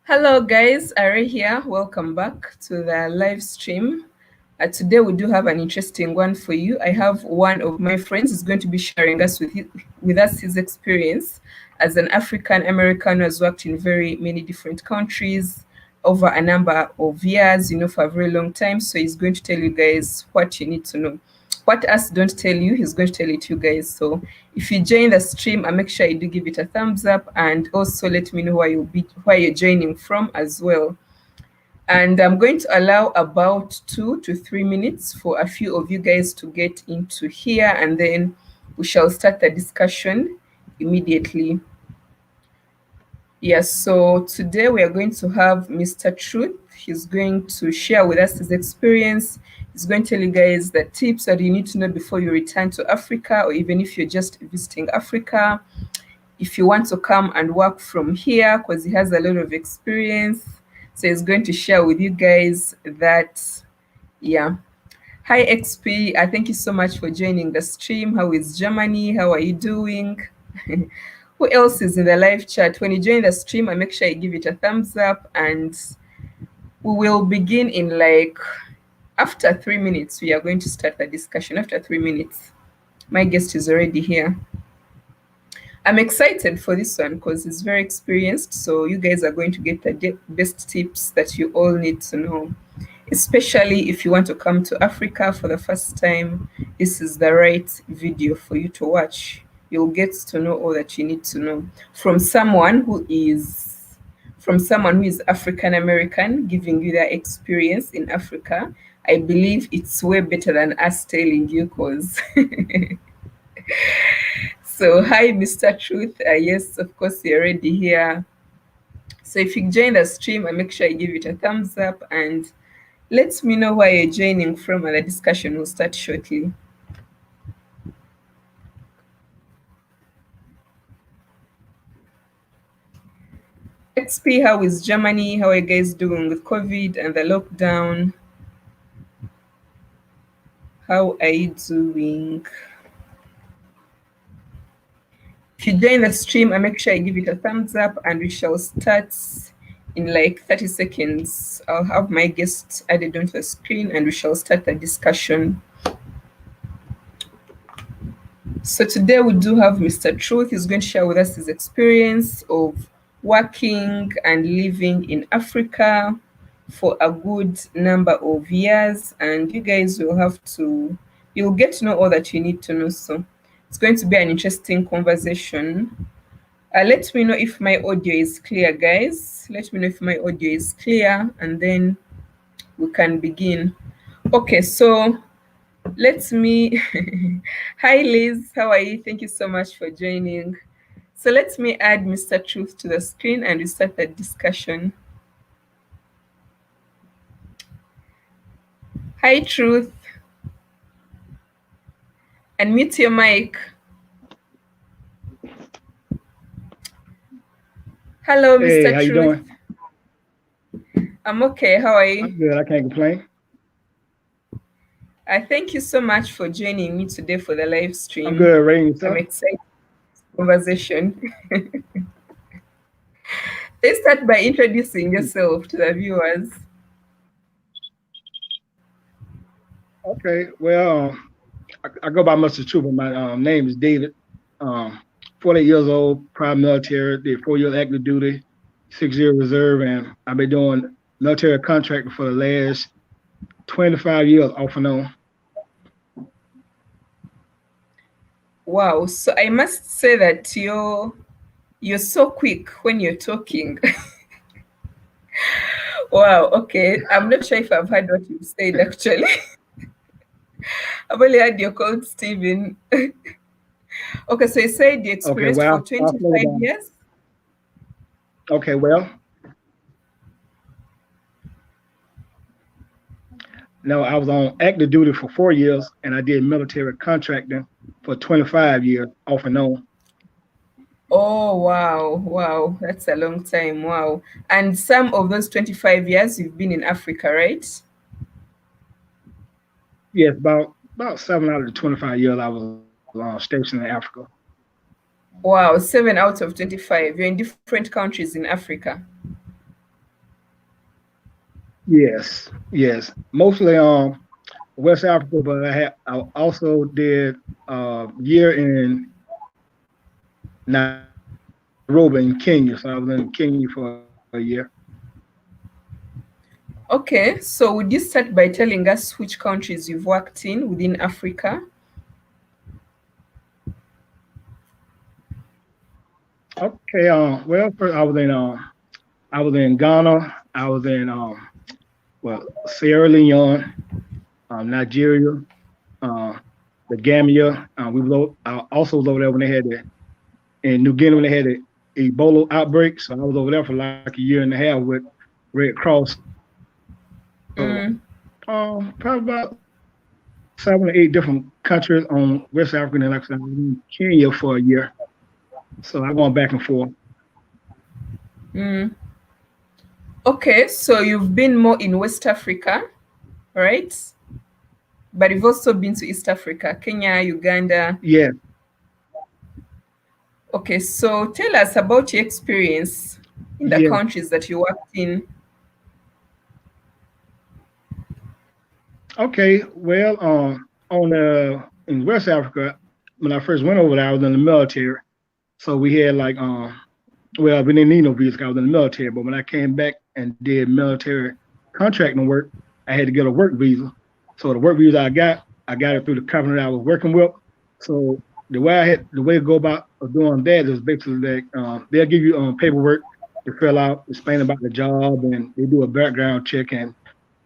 Hello guys, Are here. Welcome back to the live stream. Today we do have an interesting one for you. I have one of my friends who's going to be sharing with us his experience as an African American who has worked in very many different countries over a number of years, for a very long time. So he's going to tell you guys what you need to know. What us don't tell you, he's going to tell it to you guys. So if you join the stream, make sure you do give it a thumbs up and also let me know where you're joining from as well. And I'm going to allow about 2 to 3 minutes for a few of you guys to get into here, and then we shall start the discussion immediately. Yes, so today we are going to have Mr. Truth. He's going to share with us his experience. He's going to tell you guys the tips that you need to know before you return to Africa, or even if you're just visiting Africa. If you want to come and work from here, because he has a lot of experience. So he's going to share with you guys that, yeah. Hi XP, thank you so much for joining the stream. How is Germany? How are you doing? Who else is in the live chat? When you join the stream, make sure you give it a thumbs up, and we will begin in after 3 minutes. We are going to start the discussion after 3 minutes. My guest is already here. I'm excited for this one because he's very experienced. So you guys are going to get the best tips that you all need to know. Especially if you want to come to Africa for the first time, this is the right video for you to watch. You'll get to know all that you need to know from someone who is African American, giving you their experience in Africa. I believe it's way better than us telling you, because so hi Mr. Truth. Yes, of course you're already here. So if you join the stream, make sure you give it a thumbs up and let me know where you're joining from, and the discussion will start shortly. XP, how is Germany? How are you guys doing with COVID and the lockdown? How are you doing? If you join the stream, make sure you give it a thumbs up, and we shall start in 30 seconds. I'll have my guests added onto the screen and we shall start the discussion. So today we do have Mr. Truth. He's going to share with us his experience of working and living in Africa for a good number of years, and you guys you'll get to know all that you need to know. So it's going to be an interesting conversation. Let me know if my audio is clear, guys. Let me know if my audio is clear, and then we can begin. Okay, so let me hi Liz, how are you? Thank you so much for joining. So let me add Mr. Truth to the screen and we start the discussion. Hi Truth, unmute your mic. Hello, hey, Mr. how Truth. You doing? I'm okay. How are you? I'm good. I can't complain. Thank you so much for joining me today for the live stream. I'm good, Ray. Yourself? I'm excited for conversation. Let's start by introducing yourself to the viewers. Okay. Well, I go by Mr.Truth, but my name is David. 48 years old, prior military, did 4 years active duty, 6-year reserve, and I've been doing military contracting for the last 25 years off and on. Wow. So I must say that you're so quick when you're talking. Wow. Okay. I'm not sure if I've heard what you've said actually. I've only heard you're called Stephen. Okay, so you said the experience for 25 years? Okay, well, no, I was on active duty for 4 years, and I did military contracting for 25 years off and on. Oh, wow. That's a long time. Wow. And some of those 25 years you've been in Africa, right? Yes, about 7 out of the 25 years I was stationed in Africa. Wow, 7 out of 25. You're in different countries in Africa. yes. Mostly West Africa, but I also did year in Nairobi in Kenya. So I was in Kenya for a year. Okay, so would you start by telling us which countries you've worked in within Africa? Okay, well, first I was in Ghana. I was in well, Sierra Leone, Nigeria, uh, the Gambia. I also was over there when they had the in New Guinea when they had the Ebola outbreak. So I was over there for like a year and a half with Red Cross. So Mm, probably about 7 or 8 different countries on West Africa, and like I said, I was in Kenya for a year. So I going back and forth. mm. Okay, so you've been more in West Africa, right? But you've also been to East Africa, Kenya, Uganda. Yeah, Okay, so tell us about your experience in the yeah. countries that you worked in. Okay, well, on in West Africa, when I first went over there, I was in the military. So we had like well, we didn't need no visa 'cause I was in the military. But when I came back and did military contracting work, I had to get a work visa. So the work visa I got it through the company that I was working with. So the way to go about doing that is basically that they'll give you paperwork to fill out, explain about the job, and they do a background check. And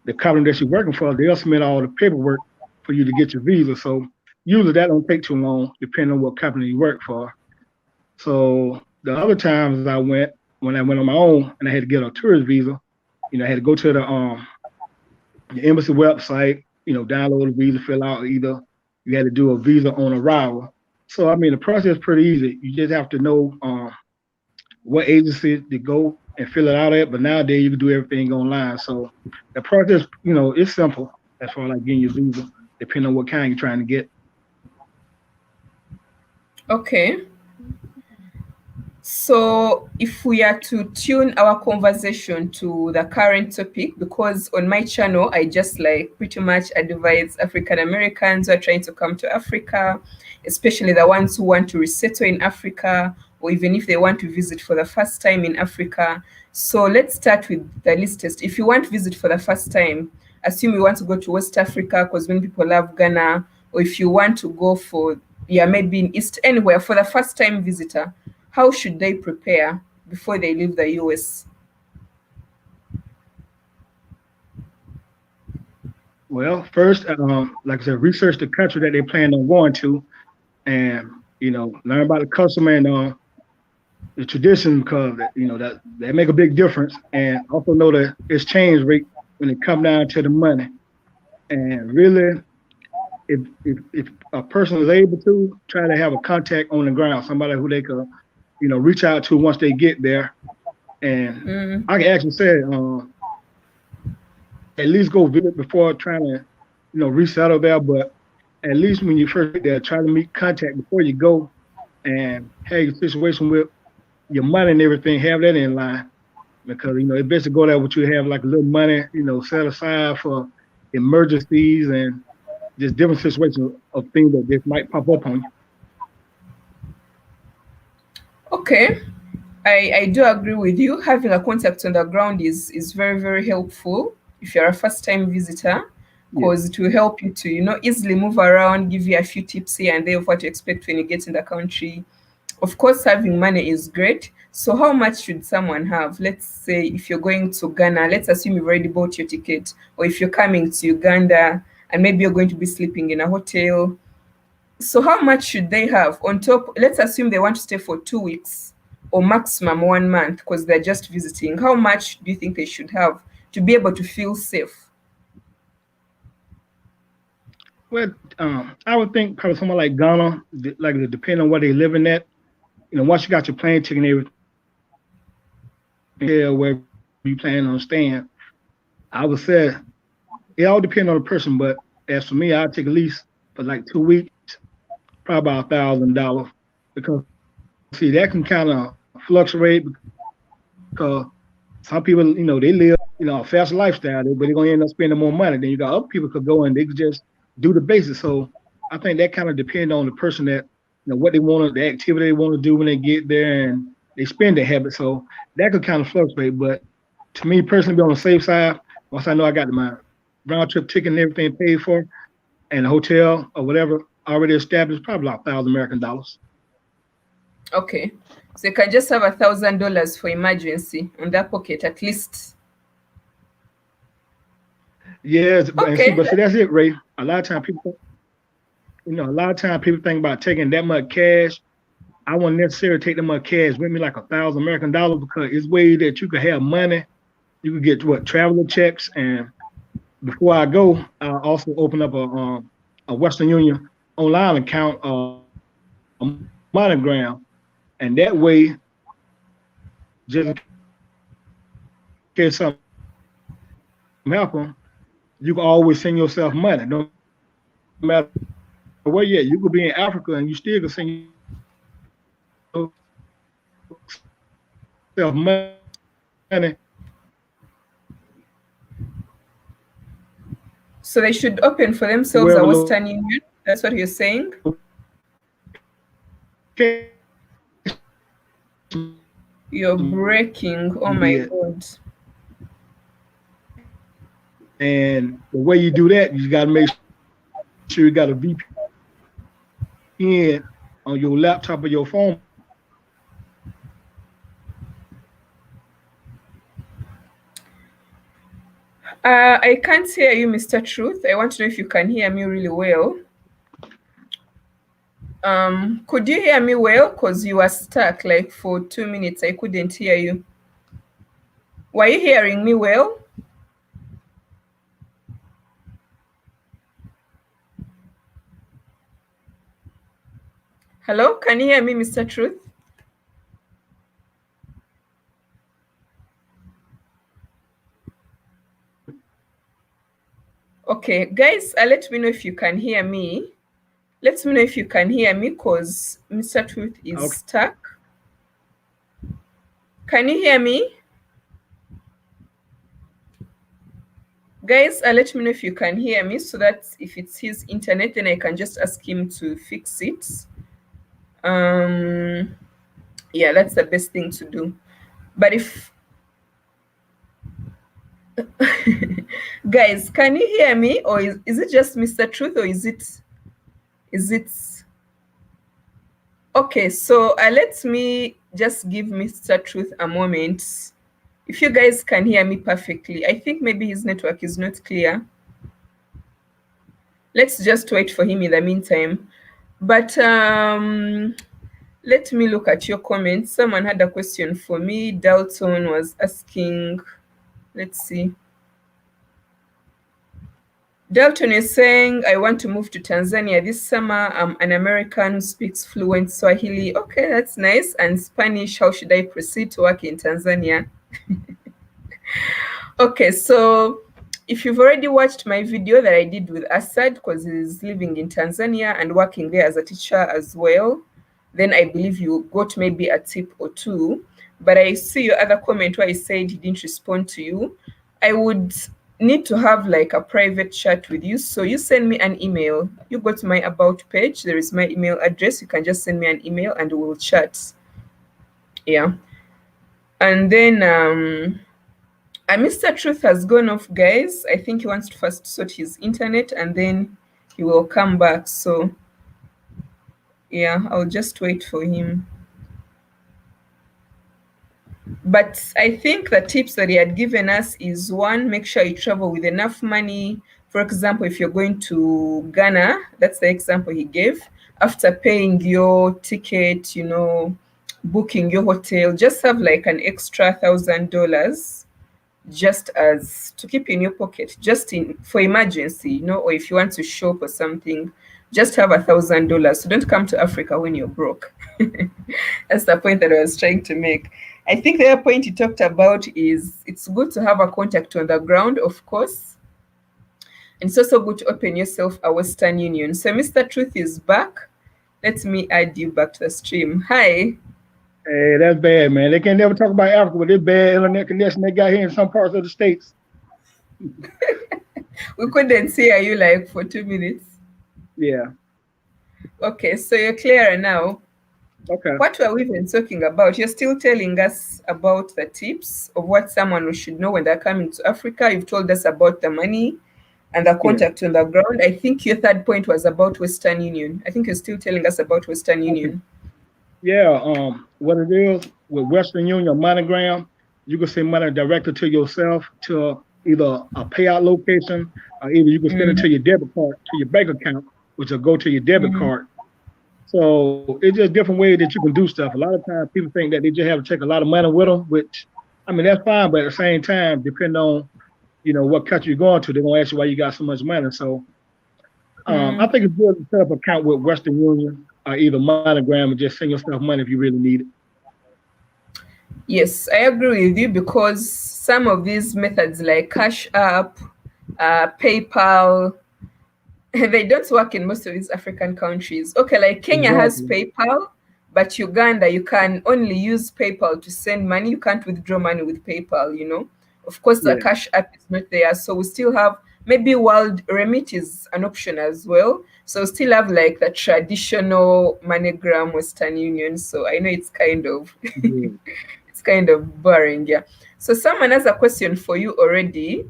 the company that you're working for, they'll submit all the paperwork for you to get your visa. So usually that don't take too long, depending on what company you work for. So the other times I went, when I went on my own and I had to get a tourist visa, I had to go to the embassy website, download a visa, fill out either you had to do a visa on arrival. So I mean the process is pretty easy. You just have to know what agency to go and fill it out at. But nowadays you can do everything online. So the process, it's simple as far as like getting your visa, depending on what kind you're trying to get. Okay, so if we are to tune our conversation to the current topic, because on my channel, I just like pretty much advise African Americans who are trying to come to Africa, especially the ones who want to resettle in Africa, or even if they want to visit for the first time in Africa. So let's start with the least test. If you want to visit for the first time, assume you want to go to West Africa because many people love Ghana, or if you want to go for, yeah, maybe in East, anywhere for the first time visitor, how should they prepare before they leave the US? Well, first, like I said, research the country that they plan on going to, and learn about the custom and the tradition because that make a big difference, and also know the exchange rate when it come down to the money. And really, if a person is able to try to have a contact on the ground, somebody who they could reach out to once they get there, and Mm, I can actually say at least go visit before trying to resettle there, but at least when you first get there, try to make contact before you go and have your situation with your money and everything, have that in line. Because it's best to go there with you have like a little money, set aside for emergencies and just different situations of things that just might pop up on you. okay, I do agree with you. Having a contact on the ground is very, very helpful if you're a first time visitor, Yeah. because it will help you to, easily move around, give you a few tips here and there of what to expect when you get in the country. Of course, having money is great. So, how much should someone have? Let's say if you're going to Ghana, let's assume you've already bought your ticket, or if you're coming to Uganda and maybe you're going to be sleeping in a hotel. So, how much should they have on top? Let's assume they want to stay for 2 weeks or maximum 1 month because they're just visiting. How much do you think they should have to be able to feel safe? Well, I would think probably somewhere like Ghana, like depending on where they living at. Once you got your plane ticket and everything, wherever you plan on staying, I would say it all depends on the person. But as for me, I'd take at least for like 2 weeks, probably about $1,000 because see that can kind of fluctuate because some people, they live, a fast lifestyle, but they're gonna end up spending more money. Then you got other people could go and they could just do the basics. So I think that kind of depends on the person that, what they want to, the activity they want to do when they get there and they spend their habit. So that could kind of fluctuate. But to me personally, be on the safe side, once I know I got my round trip ticket and everything paid for and the hotel or whatever already established, probably about $1,000 American. Okay. So you can just have $1,000 for emergency on that pocket at least. Yes, Okay. but see, that's it, Ray. A lot of time people, a lot of time people think about taking that much cash. I wouldn't necessarily take that much cash with me, like $1,000 American, because it's ways that you could have money. You could get what traveler checks, and before I go, I also open up a Western Union online account, a monogram, and that way, just in case something happen, you can always send yourself money, no matter where you're at. You could be in Africa and you still can send yourself money So they should open for themselves a wherever Western location Union. That's what you're saying? You're breaking. Oh my be it. God. And the way you do that, you got to make sure you got a VPN on your laptop or your phone, because you don't want nobody to know that you're in Africa. I can't hear you, Mr. Truth. I want to know if you can hear me really well. Could you hear me well? Because you were stuck like for 2 minutes. I couldn't hear you. Were you hearing me well? Hello, can you hear me, Mr. Truth? Okay, guys, let me know if you can hear me. Let me know if you can hear me, because Mr. Truth is stuck. Can you hear me? Guys, let me know if you can hear me, so that if it's his internet, then I can just ask him to fix it. Yeah, that's the best thing to do. But if guys, can you hear me, or is it just Mr. Truth, or is it okay? So let me just give Mr. Truth a moment. If you guys can hear me perfectly, I think maybe his network is not clear. Let's just wait for him in the meantime. But let me look at your comments. Someone had a question for me. Dalton was asking, let's see. Dalton is saying, I want to move to Tanzania this summer. I'm an American who speaks fluent Swahili. Okay, that's nice. And Spanish, how should I proceed to work in Tanzania? Okay, so if you've already watched my video that I did with Asad, because he's living in Tanzania and working there as a teacher as well, then I believe you got maybe a tip or two. But I see your other comment where he said he didn't respond to you. I would need to have like a private chat with you. So you send me an email. You go to my about page. There is my email address. You can just send me an email and we'll chat. Yeah. And then Mr. Truth has gone off, guys. I think he wants to first sort his internet and then he will come back. So yeah, I'll just wait for him. But I think the tips that he had given us is, one, make sure you travel with enough money. For example, if you're going to Ghana, that's the example he gave, after paying your ticket, booking your hotel, just have like an extra $1,000 just as to keep in your pocket, just in for emergency, or if you want to shop or something, just have $1,000. So don't come to Africa when you're broke. That's the point that I was trying to make. I think the other point he talked about is it's good to have a contact on the ground, of course. And it's also good to open yourself a Western Union. So Mr. Truth is back. Let me add you back to the stream. Hi. Hey, that's bad, man. They can never talk about Africa with this bad internet connection they got here in some parts of the states. We couldn't hear you like for 2 minutes. Yeah. Okay, so you're clearer now. Okay. What were we even talking about? You're still telling us about the tips of what someone should know when they're coming to Africa. You've told us about the money and the Yeah. contact on the ground. I think your third point was about Western Union. I think you're still telling us about Western Okay. Union. Yeah. What it is with Western Union MoneyGram, you can send money directly to yourself to either a payout location, or either you can send it Mm, to your debit card to your bank account, which will go to your debit mm, card. So it's just different ways that you can do stuff. A lot of times people think that they just have to take a lot of money with them, which I mean that's fine, but at the same time, depending on what country you're going to, they're gonna ask you why you got so much money. So I mm. think it's good to set up an account with Western Union or either MoneyGram and just send yourself money if you really need it. Yes, I agree with you because some of these methods like Cash App, PayPal, they don't work in most of these African countries. Okay, like Kenya has Exactly. PayPal, but Uganda, you can only use PayPal to send money. You can't withdraw money with PayPal. Of course, the Yeah. Cash App is not there. So we still have maybe World Remit is an option as well. So we still have like the traditional MoneyGram Western Union. So I know it's kind of Yeah. it's kind of boring, yeah. So someone has a question for you already.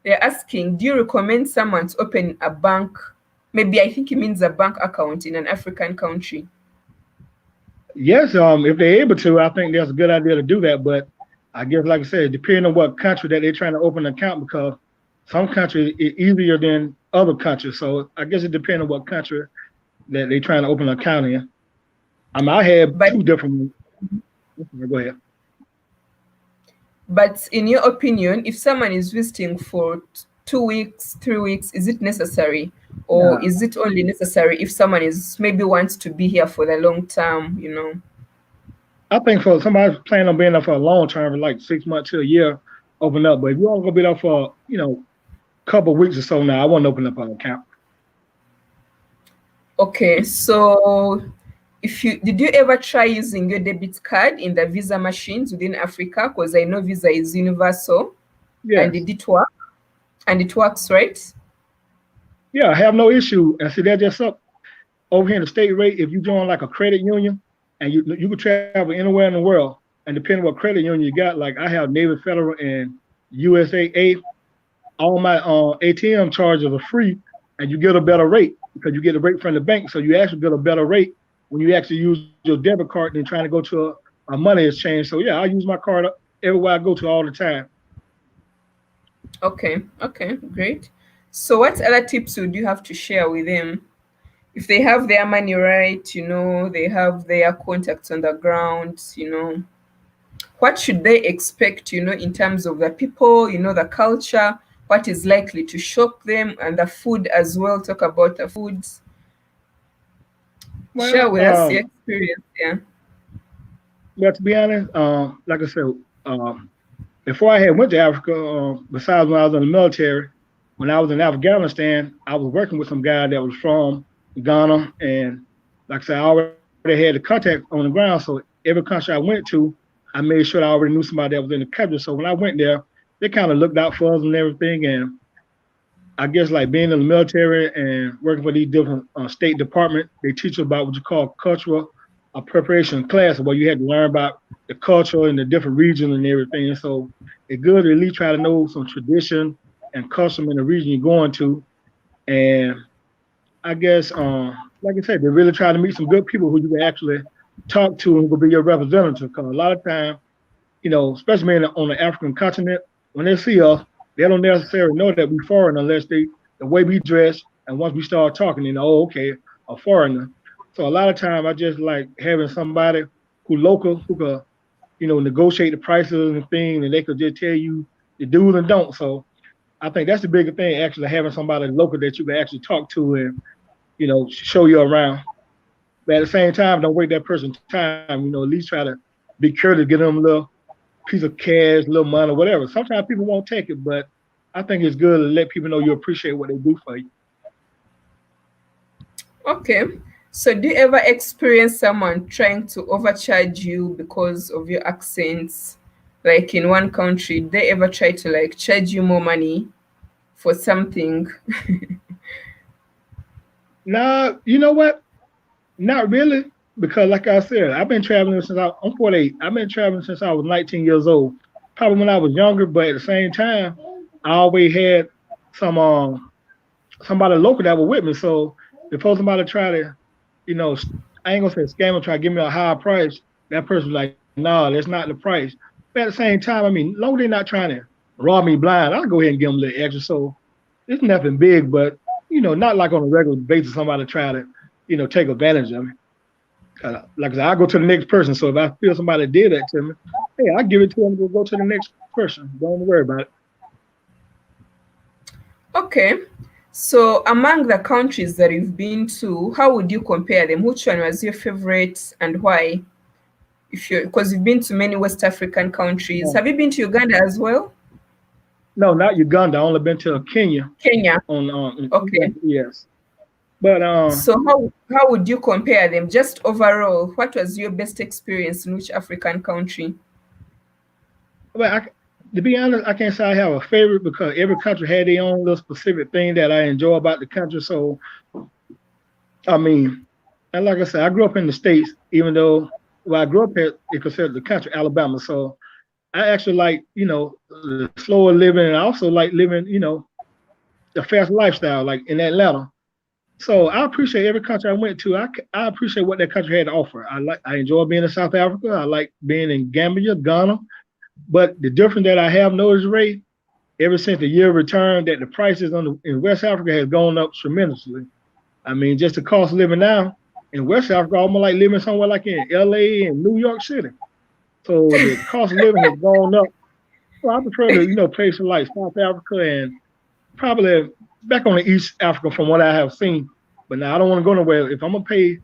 They're asking, do you recommend someone to open a bank? Maybe I think it means a bank account in an African country. Yes, if they're able to, I think that's a good idea to do that. But I guess, like I said, depending on what country that they're trying to open an account, because some countries is easier than other countries. So I guess it depends on what country that they're trying to open an account in. I have But two different. Go ahead. but in your opinion, if someone is visiting for 2 weeks, 3 weeks, is it necessary? Or Yeah, is it only necessary if someone is maybe wants to be here for the long term? I think for somebody planning on being there for a long term, like 6 months to a year, open up. But if you're only gonna be there for a couple of weeks or so, now I wouldn't open up an account. Okay, so if you did you ever try using your debit card in the Visa machines within Africa? Because I know Visa is universal and Yes. did it work? And it works, right? Yeah, I have no issue. And see, that's just up over here in the state rate. If you join like a credit union, and you can travel anywhere in the world, and depending what credit union you got, like I have Navy Federal and USAA, all my ATM charges are free, and you get a better rate because you get a rate from the bank. So you actually get a better rate when you actually use your debit card than trying to go to a money exchange. So yeah, I use my card everywhere I go to all the time. Okay, okay, great. So what other tips would you have to share with them? If they have their money right, they have their contacts on the ground. What should they expect, in terms of the people, the culture, what is likely to shock them, and the food as well. Talk about the foods. Share Well, with us your experience. Yeah. well, to be honest, like I said, before I had went to Africa, besides when I was in the military, when I was in Afghanistan, I was working with some guy that was from Ghana, and like I said, I already had the contact on the ground. So every country I went to, I made sure I already knew somebody that was in the country. So when I went there, they kind of looked out for us and everything. And I guess like being in the military and working for these different state departments, they teach you about what you call cultural preparation class, where you had to learn about the culture and the different regions and everything. And so it's good to at least try to know some tradition and custom in the region you're going to. And I guess, like I said, they really try to meet some good people who you can actually talk to and who will be your representative. Because a lot of times, especially on the African continent, when they see us, they don't necessarily know that we foreign unless the way we dress, and once we start talking, oh, okay, a foreigner. So a lot of time, I just like having somebody who local who could, negotiate the prices and things, and they could just tell you the do's and don'ts. So I think that's the bigger thing, actually having somebody local that you can actually talk to and show you around. But at the same time, don't waste that person's time. At least try to be courteous, get them a little piece of cash, little money, whatever. Sometimes people won't take it, but I think it's good to let people know you appreciate what they do for you. Okay. So do you ever experience someone trying to overcharge you because of your accents? Like in one country, they ever try to like charge you more money for something? Nah, you know what? Not really, because like I said, I've been traveling I'm 48. I've been traveling since I was 19 years old. Probably when I was younger, but at the same time, I always had some somebody local that was with me. So before somebody try to, you know, I ain't gonna say scam or try to give me a higher price, that person was like, no, that's not the price. But at the same time, I mean, long as they're not trying to rob me blind, I'll go ahead and give them a little extra. So it's nothing big, but not like on a regular basis somebody try to, take advantage of me. Like I said, I go to the next person. So if I feel somebody did that to me, hey, I give it to them to go to the next person. Don't worry about it. Okay. So among the countries that you've been to, how would you compare them? Which one was your favorite and why? If you Because you've been to many West African countries. No, Have you been to Uganda as well? no, not Uganda. I only been to Kenya Kenya. on Okay. yes. But So how would you compare them? Just overall, what was your best experience in which African country? but to be honest, I can't say I have a favorite because every country had their own little specific thing that I enjoy about the country. So I mean, and like I said, I grew up in the States, even though I grew up here, it considered the country, Alabama. So I actually like, the slower living, and I also like living, the fast lifestyle, like in Atlanta. So I appreciate every country I went to. I appreciate what that country had to offer. I enjoy being in South Africa. I like being in Gambia, Ghana. But the difference that I have noticed, Ray, ever since the year returned, that the prices in West Africa has gone up tremendously. I mean, just the cost of living now in West Africa, almost like living somewhere like in LA and New York City. So the cost of living has gone up. So I prefer to, places like South Africa and probably back on the East Africa from what I have seen. But now I don't want to go nowhere. If I'm gonna pay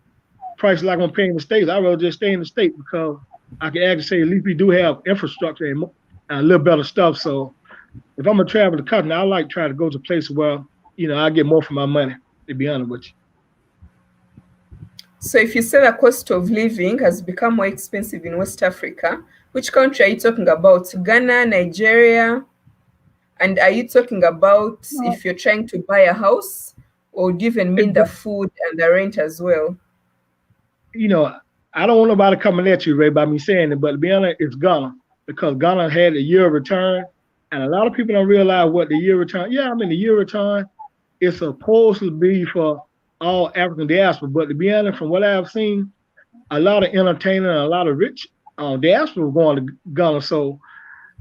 prices like I'm paying in the States, I'd rather just stay in the States because I can actually say at least we do have infrastructure and a little better stuff. So if I'm gonna travel the country, I like trying to go to places where, I get more for my money, to be honest with you. So if you say the cost of living has become more expensive in West Africa, which country are you talking about? Ghana, Nigeria? And are you talking about No, if you're trying to buy a house, or do you even it's mean the food and the rent as well? you know, I don't want nobody coming at you, Ray, by me saying it, but to be honest, it's Ghana because Ghana had a year return, and a lot of people don't realize what the year return. Yeah, I mean the year return is supposed to be for all African diaspora, but to be honest, from what I've seen, a lot of entertainers and a lot of rich diaspora were going to Ghana, so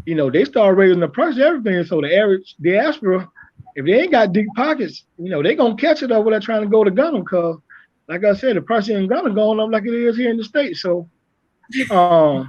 they started raising the price of everything. So the average diaspora, if they ain't got deep pockets, they gonna catch it over there trying to go to Ghana because, like I said, the price in Ghana going up like it is here in the States. So, I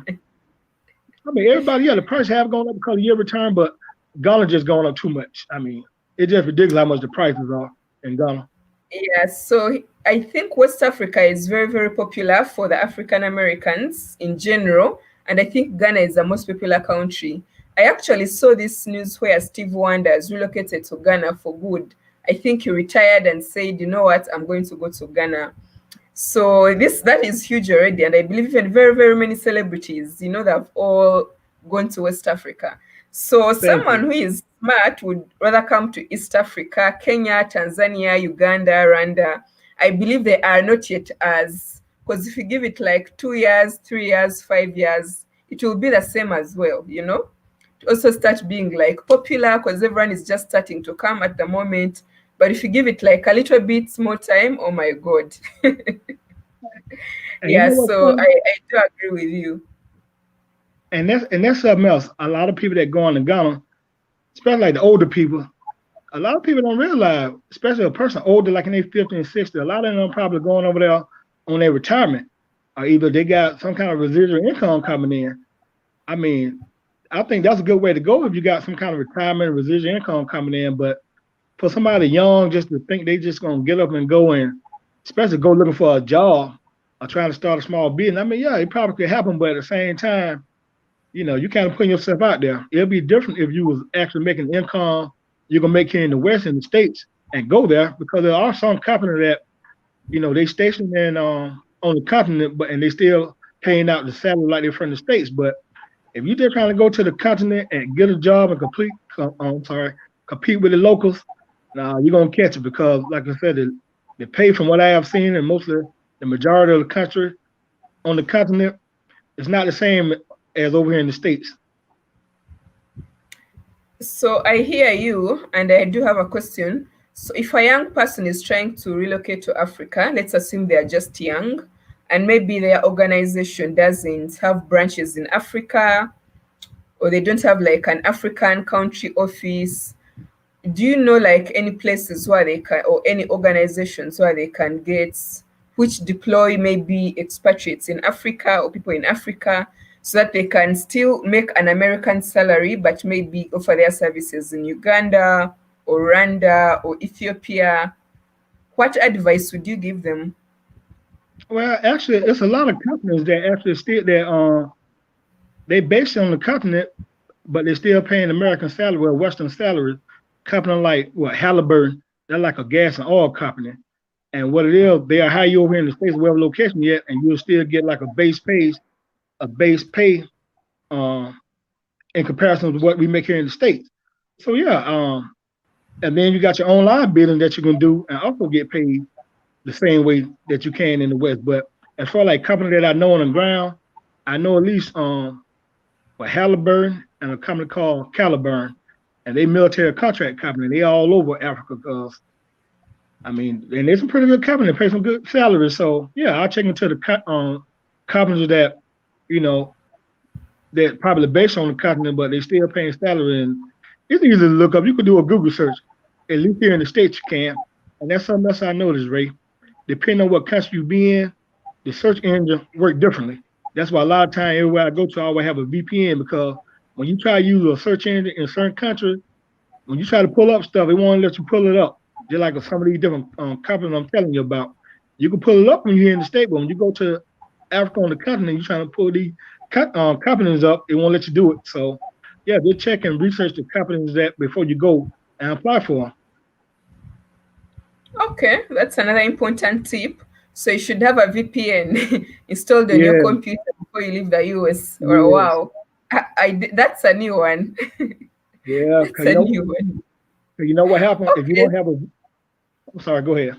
mean, everybody, yeah, the price have gone up because of year return, but Ghana just going up too much. I mean, it's just ridiculous how much the prices are in Ghana. Yes, so I think West Africa is very, very popular for the African Americans in general, and I think Ghana is the most popular country. I actually saw this news where Steve Wonder has relocated to Ghana for good. I think he retired and said, you know what, I'm going to go to Ghana. So that is huge already, and I believe even very, very many celebrities, they've all gone to West Africa. So Thank someone you. who is smart would rather come to East Africa, Kenya, Tanzania, Uganda, Rwanda. I believe they are not yet as, because if you give it like 2 years, 3 years, 5 years, it will be the same as well, to also start being like popular because everyone is just starting to come at the moment. But if you give it like a little bit more time, oh my God. And you Yeah, know what's so funny? I do agree with you. And that's something else. A lot of people that go on to Ghana, especially like the older people, a lot of people don't realize, especially a person older, like in their 50 and 60, a lot of them probably going over there on their retirement, or either they got some kind of residual income coming in. I mean, I think that's a good way to go if you got some kind of retirement residual income coming in. But for somebody young just to think they just gonna get up and go and especially go looking for a job or trying to start a small business, I mean, yeah, it probably could happen, but at the same time, you kind of putting yourself out there. It'll be different if you was actually making income you're gonna make here in the West in the States and go there because there are some companies that they stationed in on the continent, but and they still paying out the salary like they're from the states. But if you just trying to go to the continent and get a job and compete with the locals, nah, you're gonna catch it because, like I said, the pay from what I have seen and most of the majority of the country on the continent is not the same as over here in the states. So I hear you, and I do have a question. So if a young person is trying to relocate to Africa, let's assume they are just young, and maybe their organization doesn't have branches in Africa, or they don't have like an African country office, do you know like any places where they can, or any organizations where they can get, which deploy maybe expatriates in Africa or people in Africa, so that they can still make an American salary but maybe offer their services in Uganda or Rwanda or Ethiopia? What advice would you give them? Well, actually, it's a lot of companies that actually still they based on the continent, but they're still paying American salary or Western salaries. Company like what Halliburton, they're like a gas and oil company. And what it is, they'll hire you over here in the States, wherever location yet, and you'll still get like a base pay um, in comparison to what we make here in the States. So yeah, and then you got your own line bidding that you can do and also get paid the same way that you can in the West. But as far like company that I know on the ground, I know at least Halliburton and a company called Caliburn, and they military contract company. They all over Africa because I mean, and it's a pretty good company. They pay some good salaries. So yeah, I'll check into the companies that you know that probably based on the continent, but they still paying salary. And it's easy to look up. You could do a Google search. At least here in the States, you can. And that's something else I noticed, Ray. Depending on what country you be in, the search engine work differently. That's why a lot of time everywhere I go to, I always have a VPN because when you try to use a search engine in certain countries, when you try to pull up stuff, it won't let you pull it up. Just like some of these different companies I'm telling you about. You can pull it up when you're here in the state, but when you go to Africa on the continent, you're trying to pull these companies up, it won't let you do it. So, yeah, just check and research the companies that before you go and apply for them. Okay, that's another important tip. So you should have a VPN installed on your Yeah, computer before you leave the US. Or yes, wow, that's a new one. yeah. That's a new one. You know what happened if you Okay, don't have a. I'm sorry. Go ahead.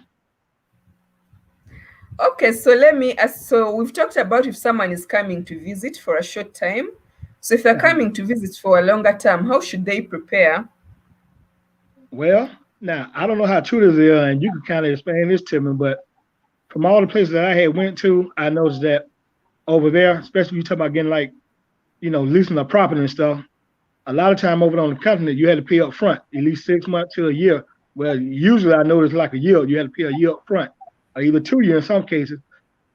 okay. So let me ask. So we've talked about if someone is coming to visit for a short time. So if they're Uh-huh. coming to visit for a longer term, how should they prepare? Well, now I don't know how true this is, and you can kind of explain this to me, but from all the places that I had went to, I noticed that over there, especially you talk about getting like leasing a property and stuff. A lot of time over on the continent, you had to pay up front, at least 6 months to a year. Well, usually I noticed like a year, you had to pay a year up front, or even 2 years in some cases.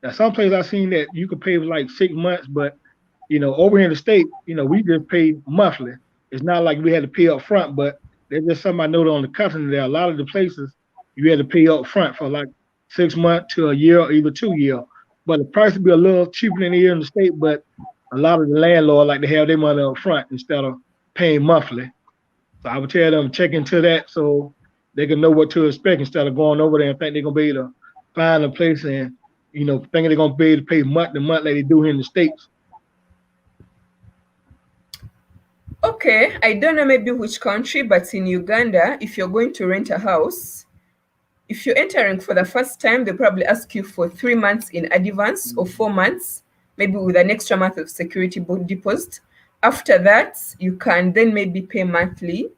Now, some places I've seen that you could pay for like 6 months, but over here in the state, we just pay monthly. It's not like we had to pay up front, but there's just something I noticed on the continent there. A lot of the places you had to pay up front for like 6 months to a year or even 2 years. But the price would be a little cheaper than here in the state, but a lot of the landlord like to have their money up front instead of paying monthly. So I would tell them check into that so they can know what to expect instead of going over there and think they're gonna be able to find a place and thinking they're gonna be able to pay month to month like they do here in the states. Okay, I don't know maybe which country, but in Uganda, if you're going to rent a house, if you're entering for the first time, they probably ask you for 3 months in advance or 4 months, maybe with an extra month of security deposit. After that, you can then maybe pay monthly,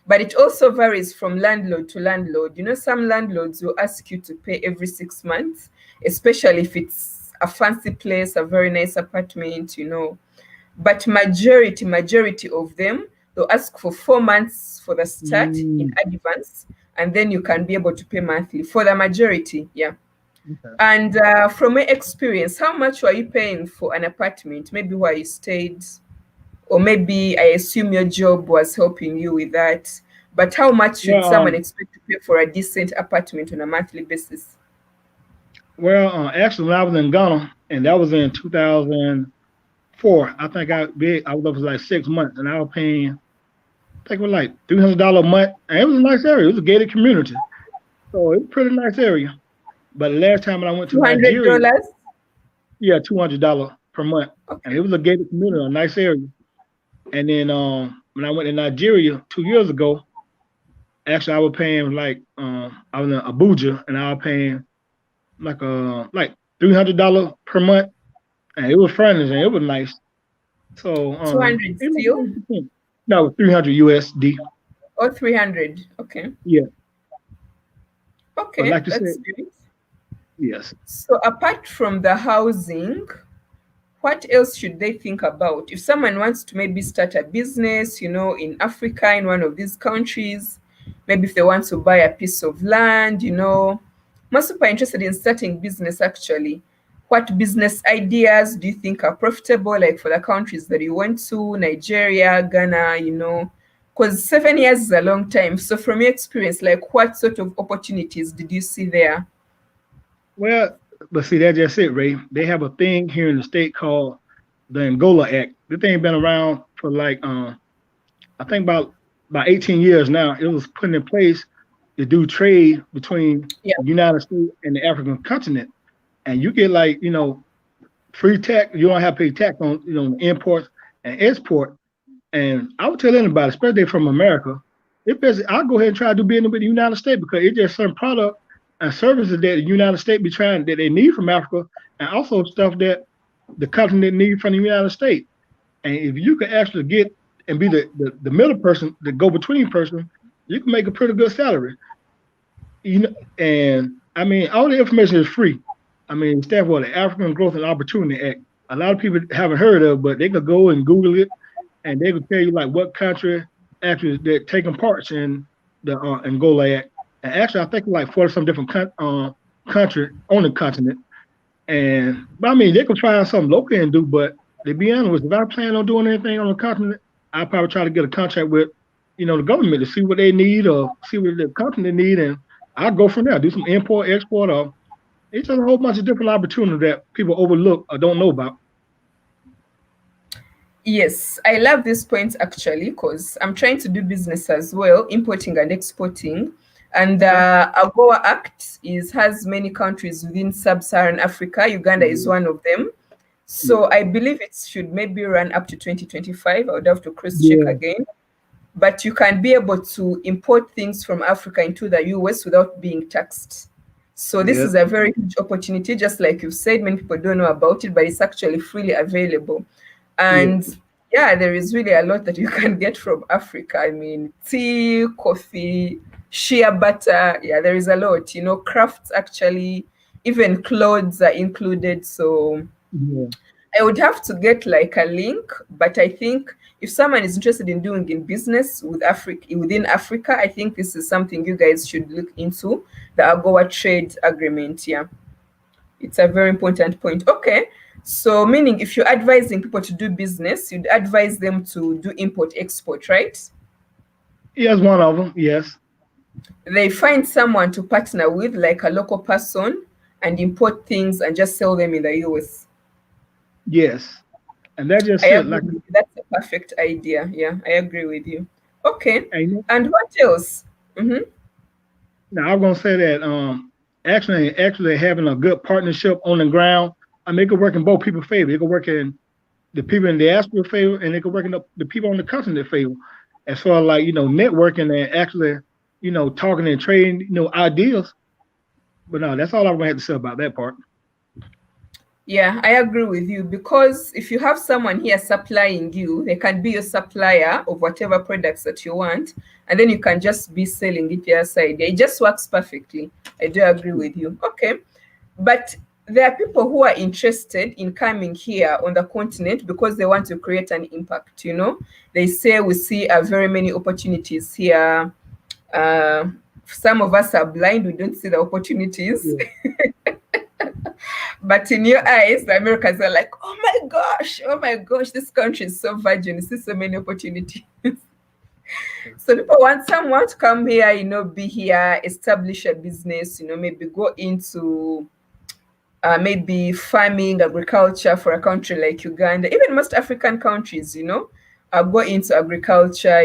but it also varies from landlord to landlord. Some landlords will ask you to pay every 6 months, especially if it's a fancy place, a very nice apartment. But majority of them, they'll ask for 4 months for the start in Mm, advance, and then you can be able to pay monthly for the majority. Yeah. okay. And from my experience, how much were you paying for an apartment? Maybe where you stayed, or maybe I assume your job was helping you with that. But how much should Well, someone expect to pay for a decent apartment on a monthly basis? actually, when I was in Ghana, and that was in 2004, I think I was up for like 6 months, and I was paying, I think it was like $300 a month, and it was a nice area. It was a gated community, so it was a pretty nice area. But the last time when I went to Two hundred Nigeria, dollars. yeah, $200 per month, and Okay. it was a gated community, a nice area. And then when I went to Nigeria 2 years ago, actually I was paying like I was in Abuja, and I was paying like $300 per month, and it was furnished and it was nice. So 200 still, no, 300 USD. or 300? Okay. Yeah, but Okay, like you that's said, good. yes. So apart from the housing, what else should they think about? If someone wants to maybe start a business, in Africa, in one of these countries, maybe if they want to buy a piece of land, most people are interested in starting business actually. What business ideas do you think are profitable, like for the countries that you went to, Nigeria, Ghana, because 7 years is a long time. So from your experience, like what sort of opportunities did you see there? Well, but see, that's just it, Ray. They have a thing here in the state called the Angola Act. The thing been around for like I think about 18 years now. It was put in place to do trade between Yeah. the United States and the African continent, and you get like free tax. You don't have to pay tax on imports and export. And I would tell anybody, especially from America, if there's, I'll go ahead and try to do business with the United States because it's just some product and services that the United States be trying that they need from Africa, and also stuff that the continent need from the United States. And if you can actually get and be the middle person, the go between person, you can make a pretty good salary. And I mean, all the information is free. I mean, stand for the African Growth and Opportunity Act. A lot of people haven't heard of, but they could go and Google it, and they could tell you like what country actually they're taking parts in the Angola Act. And actually, I think like 40 some different country on the continent. And but I mean, they could find something local and do. But to be honest, if I plan on doing anything on the continent, I'll probably try to get a contract with, the government to see what they need or see what the continent need, and I'll go from there. Do some import, export, or it's just a whole bunch of different opportunities that people overlook or don't know about. Yes, I love this point actually because I'm trying to do business as well, importing and exporting. And Okay. the AGOA Act has many countries within sub-Saharan Africa. Uganda is Yeah. one of them. Yeah. So I believe it should maybe run up to 2025. I would have to cross-check Yeah. again. But you can be able to import things from Africa into the US without being taxed. So this Yeah. is a very huge opportunity, just like you've said, many people don't know about it, but it's actually freely available. Yeah. And yeah, there is really a lot that you can get from Africa. I mean, tea, coffee, shea butter. Yeah, there is a lot, crafts actually, even clothes are included. So Yeah. I would have to get like a link, but I think if someone is interested in doing in business within Africa, I think this is something you guys should look into, the AGOA trade agreement. Yeah, it's a very important point. Okay, so meaning if you're advising people to do business, you'd advise them to do import export, right? Yes, one of them. Yes. They find someone to partner with, like a local person, and import things and just sell them in the US. Yes. And that's I just it. agree Like, with you. That's a perfect idea. Yeah, I agree with you. Okay. and And what else? now I'm gonna say that actually having a good partnership on the ground, I mean, it could work in both people's favor. It could work in the people in the diaspora favor, and it could work in the people on the continent favor. As far as like networking and actually talking and trading ideas. But no, that's all I'm gonna have to say about that part. Yeah, I agree with you because if you have someone here supplying you, they can be your supplier of whatever products that you want, and then you can just be selling it the other side. It just works perfectly. I do agree with you. Okay. But there are people who are interested in coming here on the continent because they want to create an impact. They say we see very many opportunities here. Uh, some of us are blind, we don't see the opportunities. Yeah. But in your eyes, the Americans are like, oh my gosh, this country is so virgin. You see so many opportunities. So people want someone to come here, be here, establish a business, maybe go into maybe farming, agriculture for a country like Uganda, even most African countries, go into agriculture,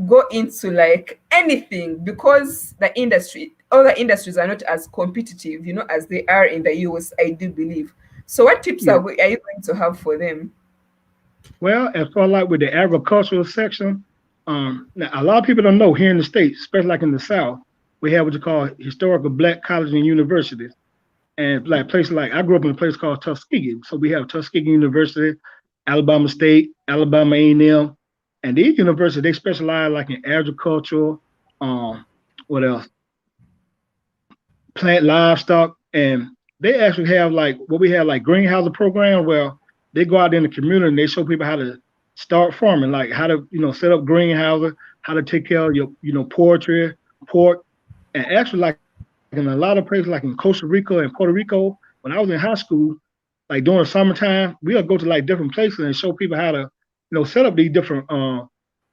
go into like anything because the industry, other industries are not as competitive, as they are in the US, I do believe. So what tips Yeah. are you going to have for them? Well, as far like with the agricultural section, now a lot of people don't know here in the States, especially like in the South, we have what you call historical black colleges and universities. And like places like I grew up in a place called Tuskegee. So we have Tuskegee University, Alabama State, Alabama A&M. And these universities, they specialize like in agricultural, um, what else? Plant livestock, and they actually have like what we have like greenhouse program where they go out in the community and they show people how to start farming, like how to set up greenhouses, how to take care of your poultry, pork, and actually like in a lot of places like in Costa Rica and Puerto Rico. When I was in high school, like during the summertime, we'll go to like different places and show people how to set up these different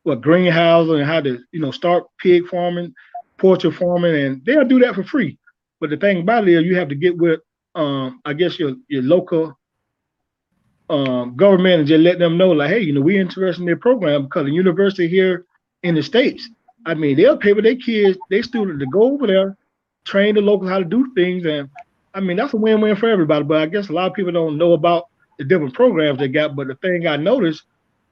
what greenhouses and how to start pig farming, poultry farming, and they'll do that for free. But the thing about it is you have to get with I guess your local government and just let them know like, hey, we're interested in their program because the university here in the States, I mean, they'll pay for their kids, their students to go over there, train the locals how to do things. And I mean, that's a win-win for everybody. But I guess a lot of people don't know about the different programs they got. But the thing I noticed,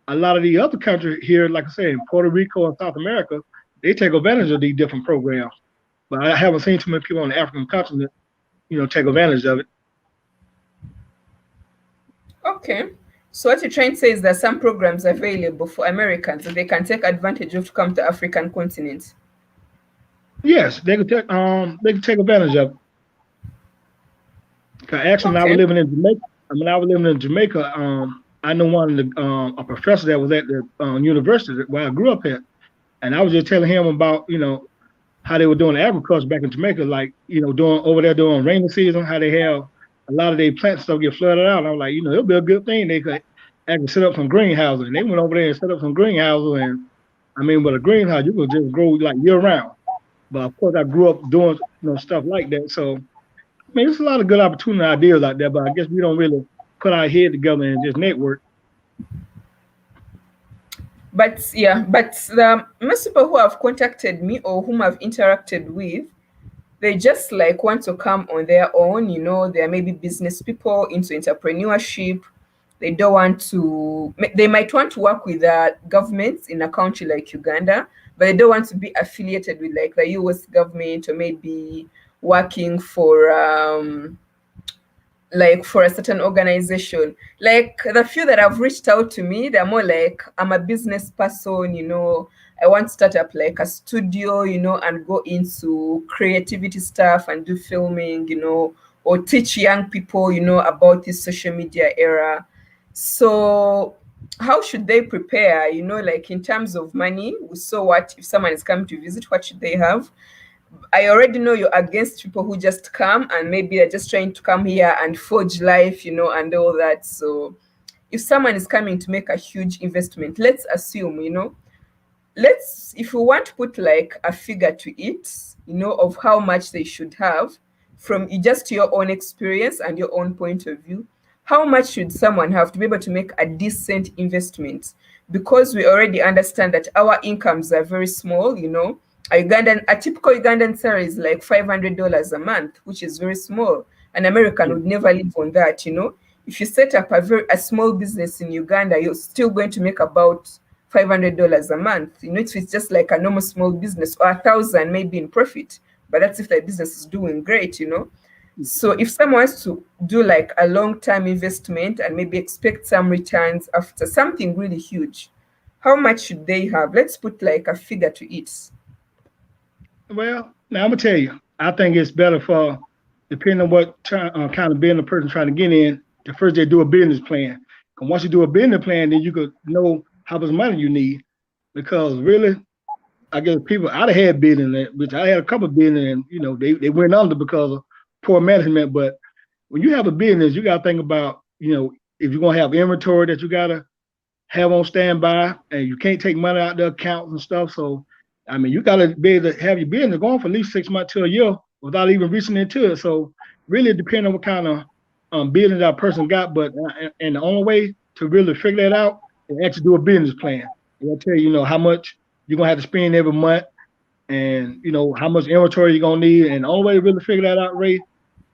a lot of the other countries here, like I said, in Puerto Rico and South America, they take advantage of these different programs. But I haven't seen too many people on the African continent, take advantage of it. Okay. So what you're trying to say is that some programs available for Americans that they can take advantage of to come to African continent. Yes, they can take advantage of it. 'Cause actually, when I was Okay. living in Jamaica, I know one of the a professor that was at the university where I grew up at, and I was just telling him about how they were doing agriculture back in Jamaica, like doing over there during rainy season, how they have a lot of their plants stuff get flooded out. And I was like, it'll be a good thing they could actually set up some greenhouses. And they went over there and set up some greenhouses, and I mean, with a greenhouse, you could just grow like year round. But of course, I grew up doing stuff like that, so I mean, there's a lot of good opportunity ideas out there, but I guess we don't really put our head together and just network. But yeah, but the most people who have contacted me or whom I've interacted with, they just like want to come on their own. They're maybe business people into entrepreneurship. They don't want to, they might want to work with the governments in a country like Uganda, but they don't want to be affiliated with like the US government, or maybe working for like for a certain organization. Like the few that have reached out to me, they're more like, I'm a business person, I want to start up like a studio, and go into creativity stuff and do filming, or teach young people, about this social media era. So how should they prepare, like in terms of money? So what if someone is coming to visit, what should they have? I already know you're against people who just come and maybe they're just trying to come here and forge life, and all that. So if someone is coming to make a huge investment, let's assume, let's, if we want to put like a figure to it, of how much they should have from just your own experience and your own point of view, how much should someone have to be able to make a decent investment? Because we already understand that our incomes are very small. A typical Ugandan salary is like $500 a month, which is very small. An American Yeah. would never live on that. If you set up a small business in Uganda, you're still going to make about $500 a month. If it's just like a normal small business, or 1,000 maybe in profit, but that's if the business is doing great. So if someone wants to do like a long-term investment and maybe expect some returns after something really huge, how much should they have? Let's put like a figure to it. Well, now I'm gonna tell you, I think it's better for depending on what kind of business a person trying to get in. The first they do a business plan, and once you do a business plan, then you could know how much money you need. Because really, I guess people I'd have had business, which I had a couple of business, and they went under because of poor management. But when you have a business, you got to think about if you're gonna have inventory that you gotta have on standby, and you can't take money out the accounts and stuff. So, I mean, you got to be able to have your business going for at least 6 months to a year without even reaching into it. So, really, it depends on what kind of business that person got. But and the only way to really figure that out is actually do a business plan. It'll tell you, how much you're gonna have to spend every month, and how much inventory you're gonna need. And the only way to really figure that out, Ray,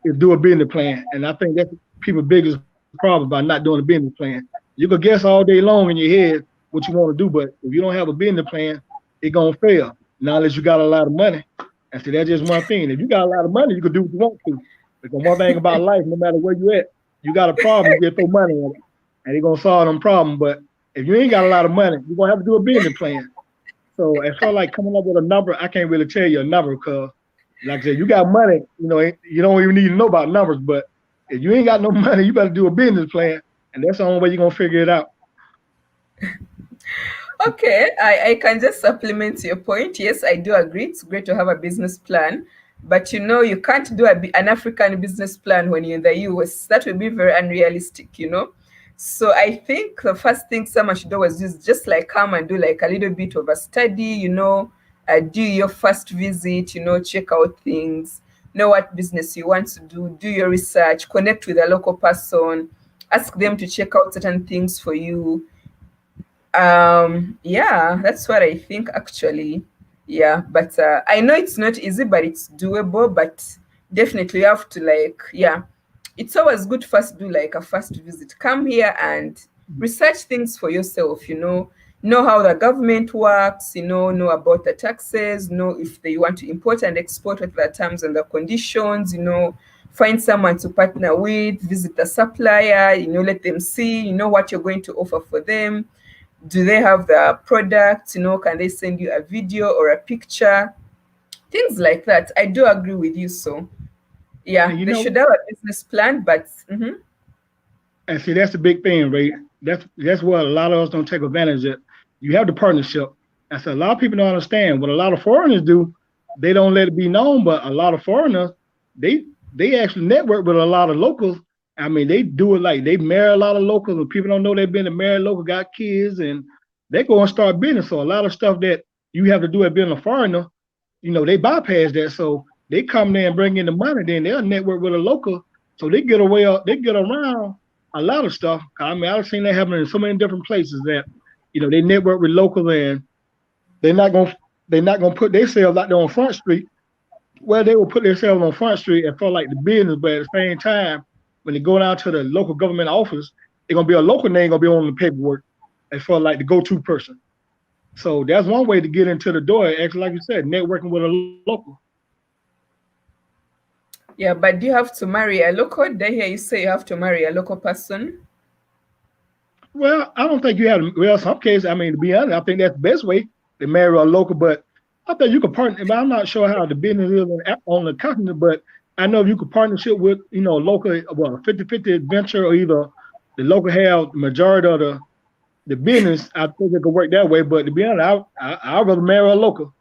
is do a business plan. And I think that's people's biggest problem by not doing a business plan. You could guess all day long in your head what you want to do, but if you don't have a business plan, it's gonna fail. Now unless you got a lot of money. And see, that's just one thing. If you got a lot of money, you can do what you want to. Because one thing about life, no matter where you at, you got a problem, you get throw money at it, and it's gonna solve them problem. But if you ain't got a lot of money, you're gonna have to do a business plan. So as far like coming up with a number, I can't really tell you a number because, like I said, you got money, you don't even need to know about numbers. But if you ain't got no money, you better do a business plan, and that's the only way you're gonna figure it out. Okay, I can just supplement your point. Yes, I do agree. It's great to have a business plan, but you can't do an African business plan when you're in the US. That would be very unrealistic. So I think the first thing someone should do is just like come and do like a little bit of a study, do your first visit, check out things, know what business you want to do your research, connect with a local person, ask them to check out certain things for you. Yeah, that's what I think actually. Yeah, but I know it's not easy, but it's doable. But definitely you have to like, yeah, it's always good first do like a first visit. Come here and research things for yourself. Know how the government works, know about the taxes, know if they want to import and export, what are the terms and the conditions, find someone to partner with, visit the supplier, let them see, what you're going to offer for them. Do they have the product? Can they send you a video or a picture? Things like that. I do agree with you. So, yeah, And you they know, should have a business plan, but and see, that's the big thing, Ray. That's what a lot of us don't take advantage of. You have the partnership. And so a lot of people don't understand what a lot of foreigners do. They don't let it be known, but a lot of foreigners, they they actually network with a lot of locals. I mean, they do it like they marry a lot of locals, and people don't know they've been a married local, got kids, and they go and start business. So a lot of stuff that you have to do as being a foreigner, they bypass that. So they come there and bring in the money, then they'll network with a local. So they get around a lot of stuff. I mean, I've seen that happen in so many different places that, they network with local and they're not gonna they're not gonna put themselves out there on Front Street. Well, they will put themselves on Front Street and feel like the business, but at the same time, when they go down to the local government office, they're gonna be a local name gonna be on the paperwork and feel like the go-to person. So that's one way to get into the door. Actually, like you said, networking with a local. yeah, but do you have to marry a local? Did I hear you say you have to marry a local person? Well, I don't think you have. Well, some cases, I mean, to be honest, I think that's the best way to marry a local. But I think you could partner. But I'm not sure how the business is on the continent, but I know if you could partnership with, local, well, a 50-50 venture, or either the local have the majority of the business. I think it could work that way. But to be honest, I'd rather marry a local.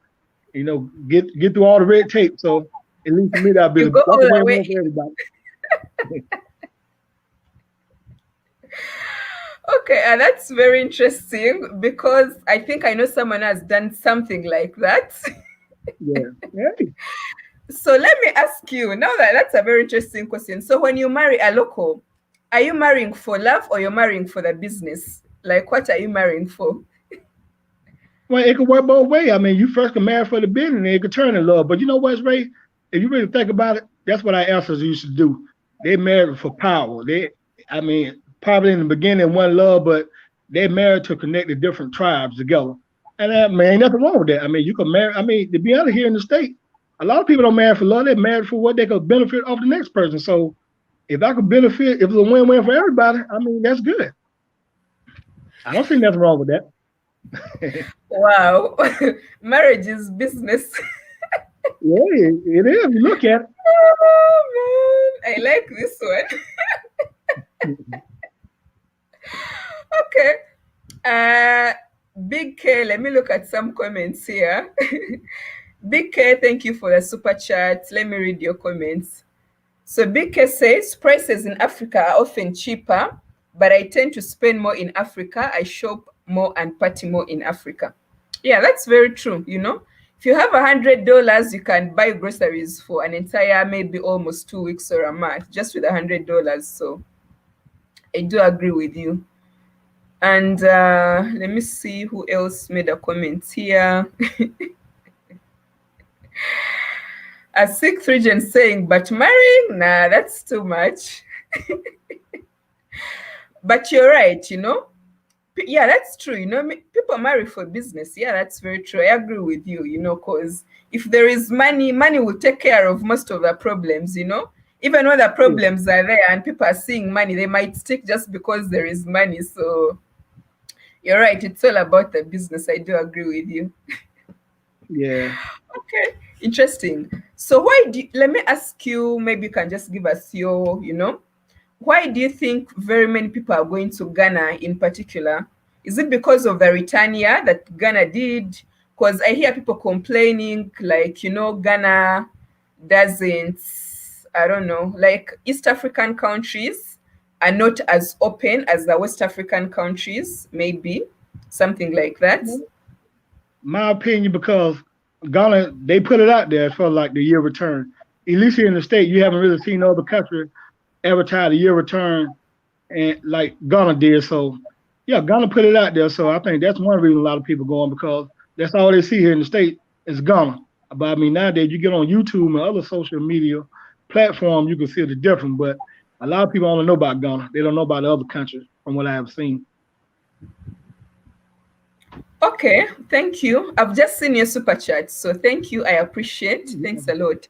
Get through all the red tape. So at least for me, that'd be You go that's all a the win-win way. for everybody. Okay, and that's very interesting because I think I know someone has done something like that. Yeah, yeah. So let me ask you now that's a very interesting question. So when you marry a local, are you marrying for love or you're marrying for the business? Like, what are you marrying for? Well, it could work both ways. I mean, you first can marry for the business, and it could turn in love. But you know what's Ray? If you really think about it, that's what our ancestors used to do. They married for power. I mean, probably in the beginning one love, but they married to connect the different tribes together. And I mean, ain't nothing wrong with that. I mean, you can marry. I mean, to be honest, here in the state, a lot of people don't marry for love. They marry for what they could benefit of the next person. So if I could benefit, if it's a win-win for everybody, I mean, that's good. I don't see nothing wrong with that. Wow. Marriage is business. Yeah, it is. You look at Oh man, I like this one. it. Okay. Uh Big K, let me look at some comments here. Big K, thank you for the super chat. Let me read your comments. So Big K says prices in Africa are often cheaper, but I tend to spend more in Africa. I shop more and party more in Africa. Yeah, that's very true. If you have $100, you can buy groceries for an entire, maybe almost 2 weeks or a month, just with $100. So I do agree with you. And let me see who else made a comment here. A sixth region saying, but marrying, nah, that's too much. But you're right, yeah, that's true. People marry for business. Yeah, that's very true. I agree with you, because if there is money, money will take care of most of the problems. Even when the Yeah, problems are there and people are seeing money, they might stick just because there is money. So you're right. It's all about the business. I do agree with you. yeah. Okay, interesting. So let me ask you, maybe you can just give us why do you think very many people are going to Ghana in particular? Is it because of the return year that Ghana did? Because I hear people complaining, like, Ghana doesn't, I don't know, like East African countries are not as open as the West African countries, maybe, something like that. My opinion, because Ghana, they put it out there for like the year return. At least here in the state, you haven't really seen no other country advertise the year return and like Ghana did. So yeah, Ghana put it out there. So I think that's one reason a lot of people going, because that's all they see here in the state is Ghana. But I mean, nowadays you get on YouTube and other social media platforms, you can see the difference. But a lot of people only know about Ghana. They don't know about the other countries from what I have seen. Okay, thank you. I've just seen your super chat, so thank you. I appreciate. Thanks a lot.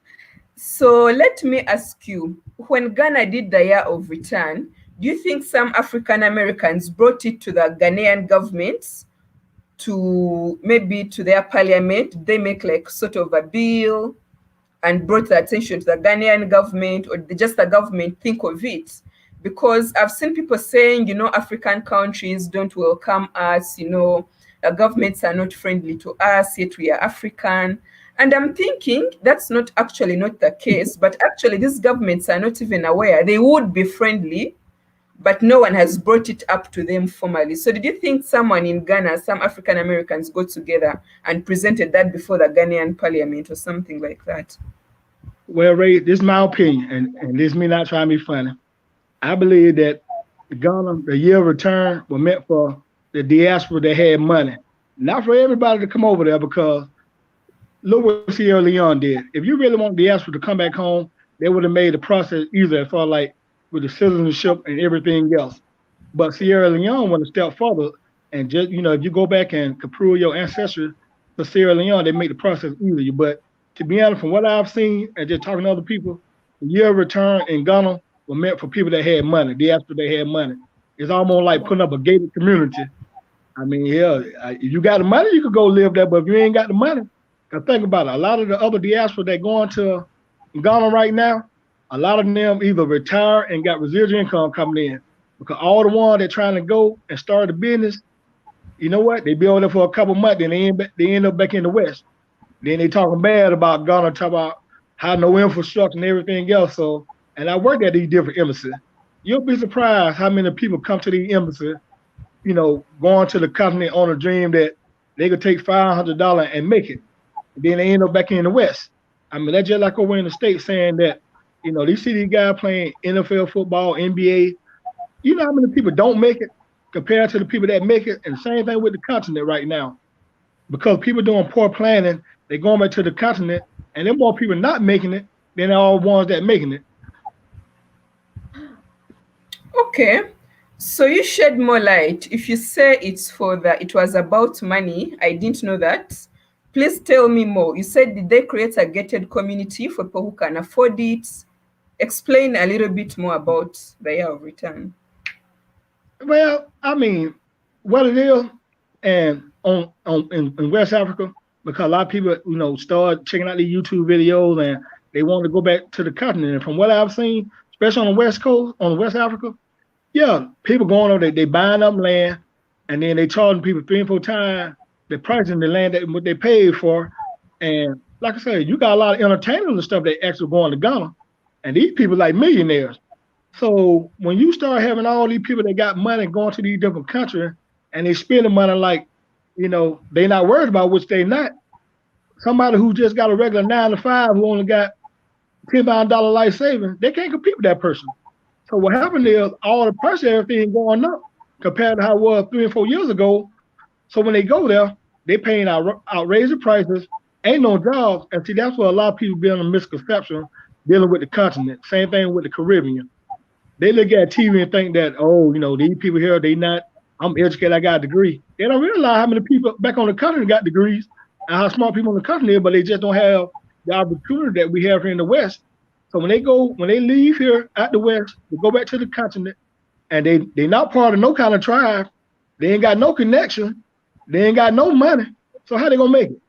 So let me ask you, when Ghana did the year of return, do you think some African Americans brought it to the Ghanaian government, to maybe to their parliament? They make like sort of a bill and brought the attention to the Ghanaian government, or just the government think of it? Because I've seen people saying, African countries don't welcome us, the governments are not friendly to us, yet we are African. And I'm thinking that's not the case, but actually these governments are not even aware. They would be friendly, but no one has brought it up to them formally. So did you think someone in Ghana, some African Americans got together and presented that before the Ghanaian parliament or something like that? Well, Ray, this is my opinion, and this is me not trying to be funny. I believe that Ghana, the year of return, was meant for the diaspora that had money, not for everybody to come over there. Because look what Sierra Leone did. If you really want diaspora to come back home, they would have made the process easier as far like with the citizenship and everything else. But Sierra Leone went a step further, and just if you go back and can prove your ancestry to Sierra Leone, they make the process easier. But to be honest, from what I've seen and just talking to other people, the year of return in Ghana were meant for people that had money, diaspora that had money. It's almost like putting up a gated community. I mean, yeah, if you got the money, you could go live there. But if you ain't got the money, cause think about it, a lot of the other diaspora that going to Ghana right now, a lot of them either retire and got residual income coming in. Because all the ones that trying to go and start a business, you know what? They be over there for a couple months, then they end up back in the West. Then they talking bad about Ghana, talk about how no infrastructure and everything else. So, and I worked at these different embassies. You'll be surprised how many people come to the embassy, going to the continent on a dream that they could take $500 and make it. And then they end up back in the West. I mean, that's just like over in the States saying that, these see these guys playing NFL football, NBA. You know how many people don't make it compared to the people that make it? And the same thing with the continent right now. Because people doing poor planning, they going back to the continent, and there are more people not making it than there are ones that making it. Okay. So you shed more light. If you say it was about money, I didn't know that. Please tell me more. You said, did they create a gated community for people who can afford it? Explain a little bit more about the year of return. Well, I mean, what it is, and in West Africa, because a lot of people, start checking out the YouTube videos and they want to go back to the continent. And from what I've seen, especially on the West Coast, on West Africa, yeah, people going over there, they buying up land, and then they charging people 3 and 4 times the price in the land that what they paid for. And like I said, you got a lot of entertainers and stuff that actually going to Ghana, and these people like millionaires. So when you start having all these people that got money going to these different countries and they spending money like, they not worried about which they not. Somebody who just got a regular 9 to 5 who only got $10,000 life savings, they can't compete with that person. So what happened is all the price of everything going up compared to how it was 3 and 4 years ago. So when they go there, they paying outrageous prices ain't no jobs. And see, that's what a lot of people be on a misconception dealing with the continent. Same thing with the Caribbean. They look at TV and think that, oh, these people here, they not, I'm educated, I got a degree. They don't realize how many people back on the continent got degrees and how smart people on the continent, but they just don't have the opportunity that we have here in the West. So when they leave here at the West, they go back to the continent and they not part of no kind of tribe. They ain't got no connection. They ain't got no money. So how they gonna make it?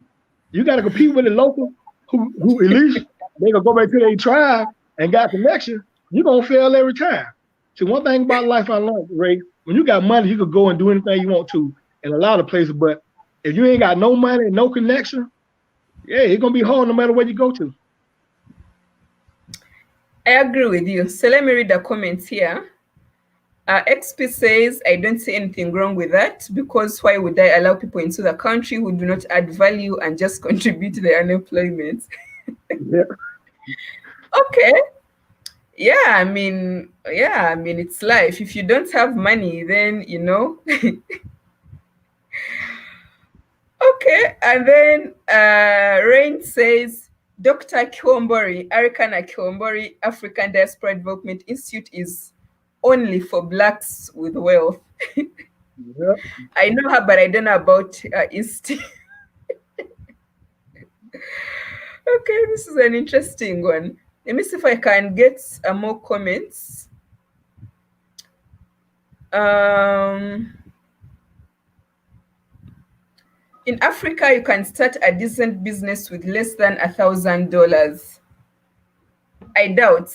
You got to compete with the local who at least they gonna go back to their tribe and got connection. You're gonna fail every time. See, one thing about life I learned, Ray, when you got money, you could go and do anything you want to in a lot of places. But if you ain't got no money and no connection, yeah, it's gonna be hard no matter where you go to. I agree with you. So let me read the comments here. XP says, I don't see anything wrong with that, because why would I allow people into the country who do not add value and just contribute to the unemployment? Yeah. Okay. Yeah, it's life. If you don't have money, then Okay, and then Rain says, Dr. Kiwombori, Arikana Kiwombori, African Diaspora Development Institute is only for Blacks with wealth. Yeah. I know her, but I don't know about institute. Okay, this is an interesting one. Let me see if I can get more comments. In Africa, you can start a decent business with less than $1,000. I doubt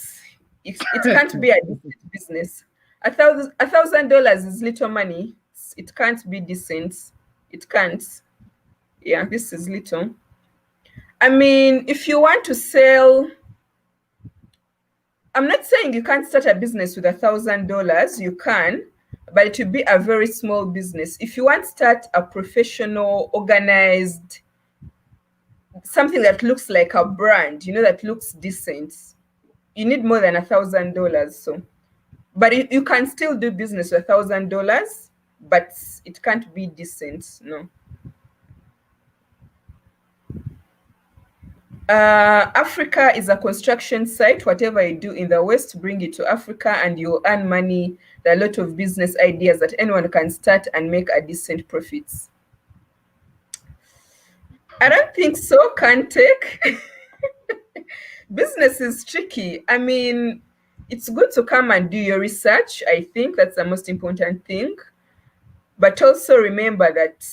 it can't be a decent business. $1,000 is little money. It can't be decent. It can't. Yeah, this is little. I mean, if you want to sell, I'm not saying you can't start a business with $1,000. You can, but it will be a very small business. If you want to start a professional, organized, something that looks like a brand, that looks decent, you need more than $1,000. So, but you can still do business with $1,000, but it can't be decent. No. Africa is a construction site. Whatever you do in the West, bring it to Africa and you'll earn money. There are a lot of business ideas that anyone can start and make a decent profits. I don't think so, can take. Business is tricky. I mean, it's good to come and do your research. I think that's the most important thing. But also remember that,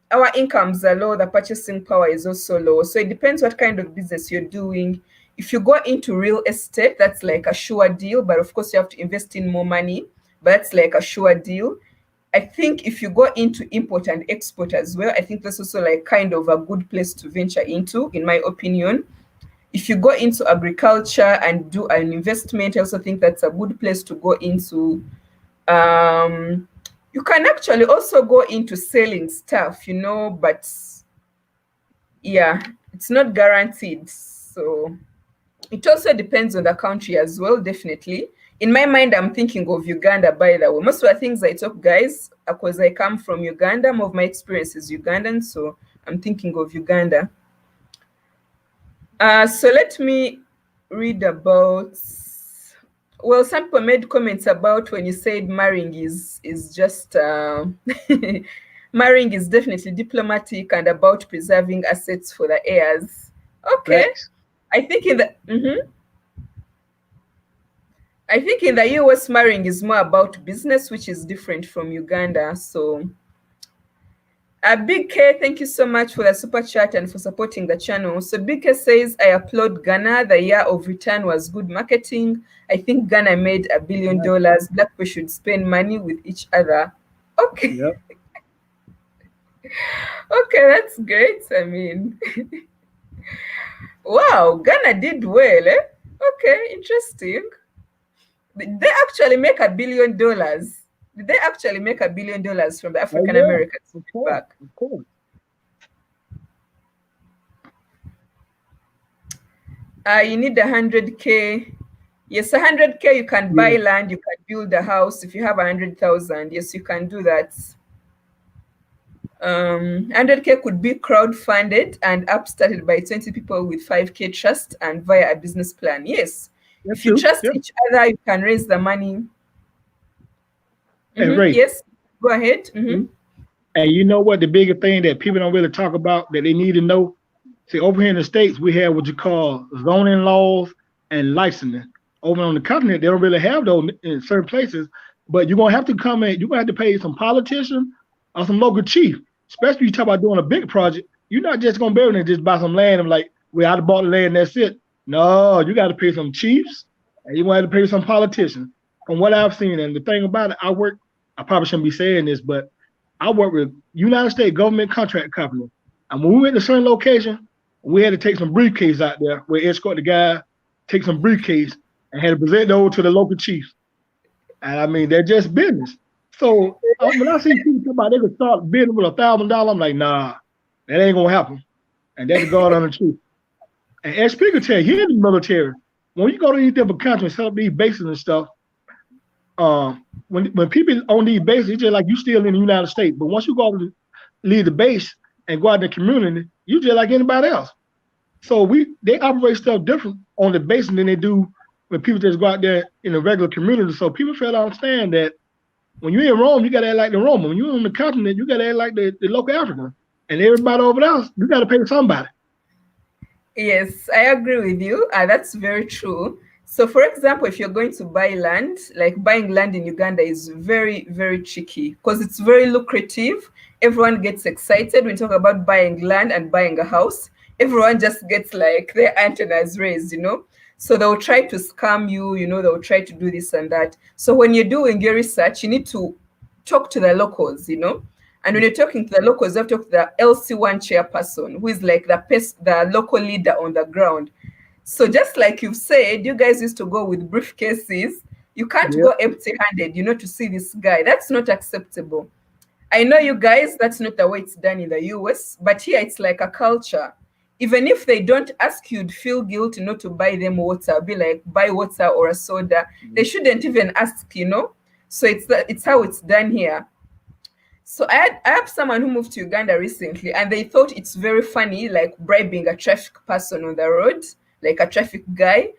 our incomes are low, the purchasing power is also low. So it depends what kind of business you're doing. If you go into real estate, that's like a sure deal. But of course, you have to invest in more money. But that's like a sure deal. I think if you go into import and export as well, I think that's also like kind of a good place to venture into, in my opinion. If you go into agriculture and do an investment, I also think that's a good place to go into. You can actually also go into selling stuff, but yeah, it's not guaranteed. So it also depends on the country as well, definitely. In my mind, I'm thinking of Uganda, by the way. Most of the things I talk, guys, because I come from Uganda, more of my experience is Ugandan, so I'm thinking of Uganda. So let me read about, well, some people made comments about when you said marrying is just, marrying is definitely diplomatic and about preserving assets for the heirs. Okay. Facts. I think in the, I think in the US, marrying is more about business, which is different from Uganda. So, Big K, thank you so much for the super chat and for supporting the channel. So Big K says, I applaud Ghana. The year of return was good marketing. I think Ghana made $1 billion. Black people should spend money with each other. Okay. Yep. Okay, that's great. I mean, wow, Ghana did well, eh? Okay, interesting. Did they actually make $1 billion? Did they actually make $1 billion from the African Americans back? Of course. You need 100K. Yes, 100K, you can buy land, you can build a house. If you have 100,000, yes, you can do that. 100K could be crowdfunded and app started by 20 people with 5K trust and via a business plan. Yes. That's If you true. trust Yeah. each other, you can raise the money. Hey, Ray. Yes. Go ahead. And you know what? The biggest thing that people don't really talk about that they need to know. See, over here in the States, we have what you call zoning laws and licensing. Over on the continent, they don't really have those in certain places. But you're gonna have to come in, you're gonna have to pay some politician or some local chief. Especially you talk about doing a big project. You're not just gonna be able to just buy some land and like, well, I bought the land, that's it. No, you gotta pay some chiefs and you gonna have to pay some politicians. From what I've seen, and the thing about it, I probably shouldn't be saying this, but I work with United States government contract company. And when we went to a certain location, we had to take some briefcase out there. We escort the guy, take some briefcase, and had to present those to the local chiefs. And I mean, they're just business. So when I see people talk about they could start bidding with $1,000, I'm like, nah, that ain't gonna happen. And that's God on the truth. And as Speaker tell you, here in the military, when you go to these different countries, set up these bases and stuff, when people on these bases, it's just like you still in the United States. But once you go to leave the base and go out in the community, you just like anybody else. So they operate stuff different on the base than they do when people just go out there in the regular community. So people fail to understand that when you're in Rome, you gotta act like the Roman. When you're on the continent, you gotta act like the local African. And everybody over there, you gotta pay somebody. Yes, I agree with you. That's very true. So, for example, if you're going to buy land, like buying land in Uganda is very, very tricky because it's very lucrative. Everyone gets excited when you talk about buying land and buying a house. Everyone just gets like their antennas raised. So they'll try to scam you, they'll try to do this and that. So when you're doing your research, you need to talk to the locals. And when you're talking to the locals, you have to talk to the LC1 chairperson, who is like the local leader on the ground. So just like you've said, you guys used to go with briefcases. You can't Yeah, go empty-handed, to see this guy. That's not acceptable. I know you guys, that's not the way it's done in the US, but here it's like a culture. Even if they don't ask you, you'd feel guilty not to buy them water. Be like, buy water or a soda. They shouldn't even ask. So it's how it's done here. So I have someone who moved to Uganda recently, and they thought it's very funny, like bribing a traffic person on the road, like a traffic guy.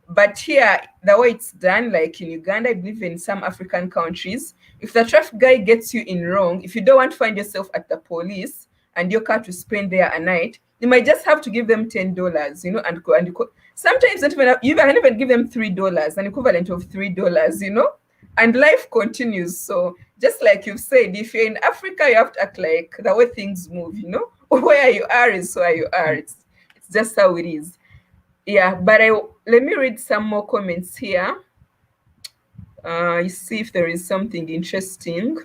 But here, the way it's done, like in Uganda, I believe in some African countries, if the traffic guy gets you in wrong, if you don't want to find yourself at the police and your car to spend there a night, you might just have to give them $10, and go and sometimes not even you can even give them $3, an equivalent of $3, and life continues. So just like you've said, if you're in Africa, you have to act like the way things move. Where you are is where you are. It's just how it is. Yeah, but let me read some more comments here. You see if there is something interesting.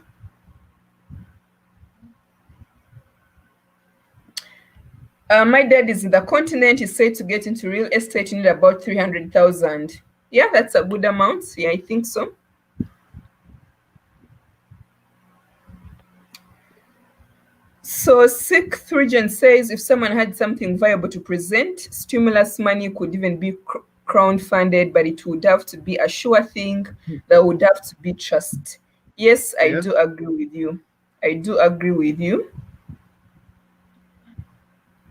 My dad is in the continent. He said to get into real estate, you need about 300,000. Yeah, that's a good amount. Yeah, I think so. So Sixth Region says if someone had something viable to present, stimulus money could even be crowdfunded, but it would have to be a sure thing. That would have to be trust. Yes, I yeah. do agree with you. I do agree with you.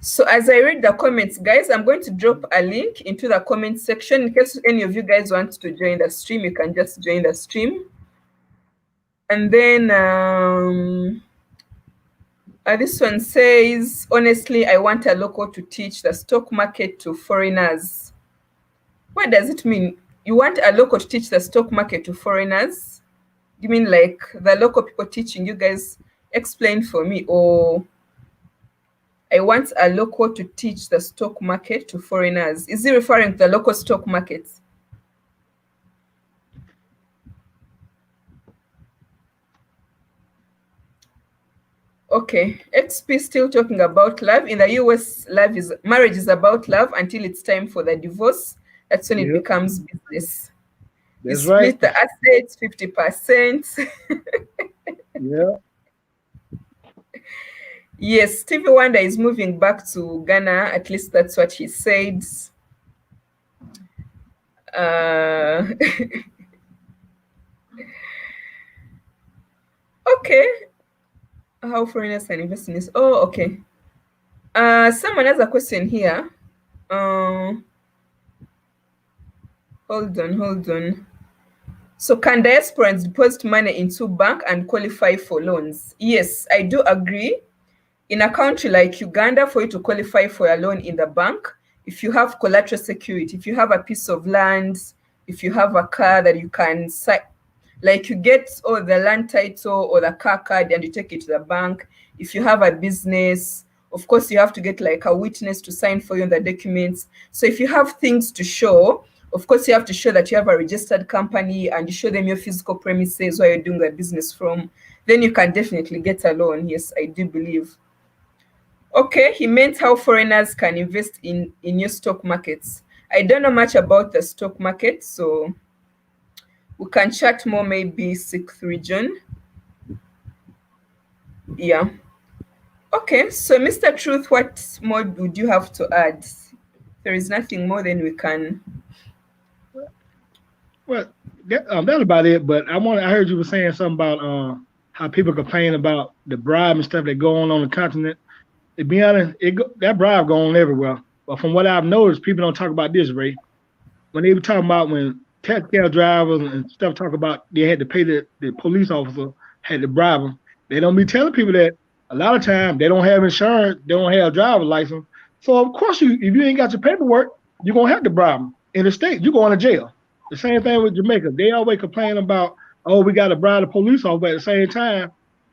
So as I read the comments, guys, I'm going to drop a link into the comment section in case any of you guys want to join the stream. You can just join the stream. And then this one says, honestly, I want a local to teach the stock market to foreigners. What does it mean? You want a local to teach the stock market to foreigners? You mean like the local people teaching you guys? Explain for me. Or I want a local to teach the stock market to foreigners. Is he referring to the local stock market? Okay, XP still talking about love. In the US, marriage is about love until it's time for the divorce. That's when it Yeah, becomes business. You that's right. split the assets 50%. Yeah. Yes, Stevie Wonder is moving back to Ghana. At least that's what he said. Uh, okay. How foreigners can invest in this? Oh, okay. Someone has a question here. Uh, hold on. So can diasporans deposit money into bank and qualify for loans? Yes, I do agree. In a country like Uganda, for you to qualify for a loan in the bank, if you have collateral security, if you have a piece of land, if you have a car that you can like you get or the land title or the car card and you take it to the bank. If you have a business, of course you have to get like a witness to sign for you on the documents. So if you have things to show, of course you have to show that you have a registered company and you show them your physical premises where you're doing the business from, then you can definitely get a loan. Yes, I do believe. Okay, he meant how foreigners can invest in new stock markets. I don't know much about the stock market, so we can chat more maybe sixth region. Yeah. Okay, so Mr. Truth, what more would you have to add? There is nothing more than we can. Well, that's about it. But I heard you were saying something about how people complain about the bribe and stuff that go on the continent. To be honest, that bribe go on everywhere. But from what I've noticed, people don't talk about this, Ray. When they were talking about when taxi cab drivers and stuff talk about they had to pay the police officer had to bribe them, they don't be telling people that a lot of times they don't have insurance, they don't have a driver's license. So of course if you ain't got your paperwork, you're gonna have to bribe them. In the state, you're going to jail. The same thing with Jamaica. They always complain about, oh, we got to bribe the police officer, but at the same time,